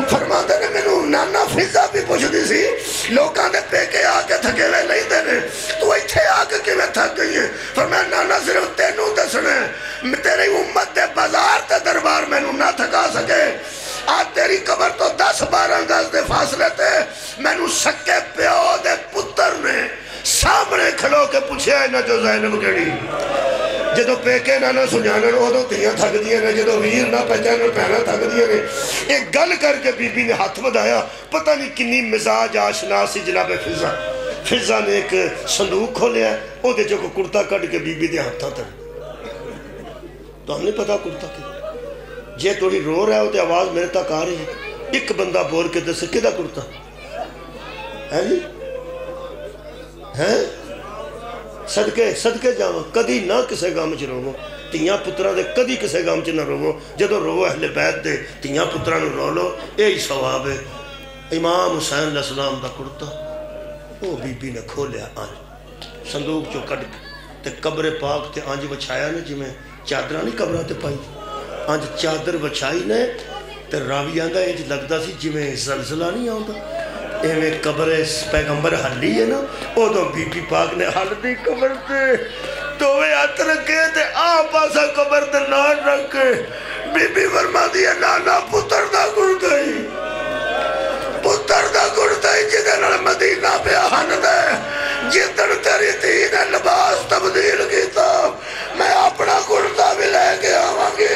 فرماندے نے مینوں نانا فضہ بھی پوچھدی سی لوکاں دے پیکے آ کے تھکے ہوئے نہیں دینے تو ایتھے آ کے کیویں تھک گئی ہے فرمایا نانا صرف تینوں دسنا ہے تیری امت دے بازار تے دربار مینوں نہ تھکا سکے آج تیری قبر تو 10-12 گز دے فاصلے تے مینوں سکے پیو دے پتر نے سامنے کھلو کے پوچھے نہ جو زینب کیڑی جدو پیکے نہ سنجانا ادو تیاں تھک دیا نے جدو ویر نہ پہچانا پہنا تھک دیا نے ایک گل کر کے بی بی نے ہاتھ بدایا پتہ نہیں کنی مزاج آشنا سی جناب فضہ فضہ نے ایک صندوق کھولیا ہے او دے جو کو کرتا کٹ کے بی بی دے ہاتھا تر تو ہم نہیں پتا کرتا کہ جے توڑی رو رہا ہو تے آواز میرے تک آ رہی ہے ایک بندہ بول کے دس کدہ کرتا ہے جی ہیں صدقے جاواں کدی نہ کسے گام چ روو تیاں پتراں دے کدی کسے گام چ نہ روو جدو رو اہل بیت دے تیاں پتراں نو رو لو یہی ثواب ہے امام حسین علیہ السلام دا کرتا وہ بی بی نے کھولیا آنج صندوق چو کٹ تے قبر پاک تے آنج وچھایا نے جی میں چادرہ نہیں قبرہ تے پائی آنج چادر وچھائی نے تے راوی آندہ یہ لگتا سی جی میں زلزلہ نہیں آندا ایویں قبر پیغمبر حلی ہے نا او تو بی بی پاک نے حل دی قبر تے دوے ہاتھ رکھے تے آپ آسا قبر تے نان رکھے بی بی فرما دیا نانا پتر دا گردائی جدن مدینہ پہ آن دے جدن تیری دین لباس تبدیل کیتا میں اپنا گردہ بھی لے کے آواں گی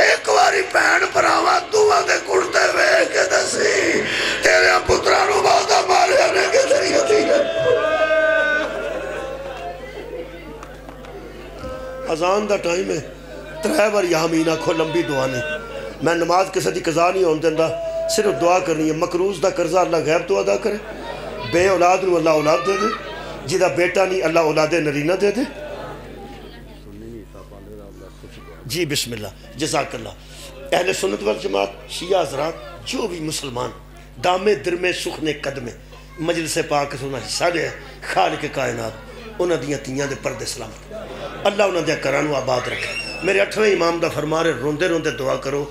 ایک واری پہن پر آواں دعا دے گردے وے کے دسی تیرے پترانو بازا مارے آنے کے ذریعہ ہے اذان دا ٹائم ہے 3 بار یا مینہ کھو لمبی دعا نہیں میں نماز کسی دی قضا نہیں ہون دیندہ صرف دعا کرنی ہے مقروض دا قرضہ اللہ غیب تو ادا کرے بے اولاد نو اللہ اولاد دے دے جدہ بیٹا نہیں اللہ اولاد نرینہ دے دے جی بسم اللہ جزاک اللہ اہل سنت والجماعت شیعہ حضرات جو بھی مسلمان دامے درمے سخنے قدمے مجلس پاک سننا حصہ لے خالق کائنات انہاں دیاں تیاں دے پردے سلامت اللہ انہاں دے کرانو آباد رکھے میرے 8ویں امام دا فرما رہے روندے روندے دعا کرو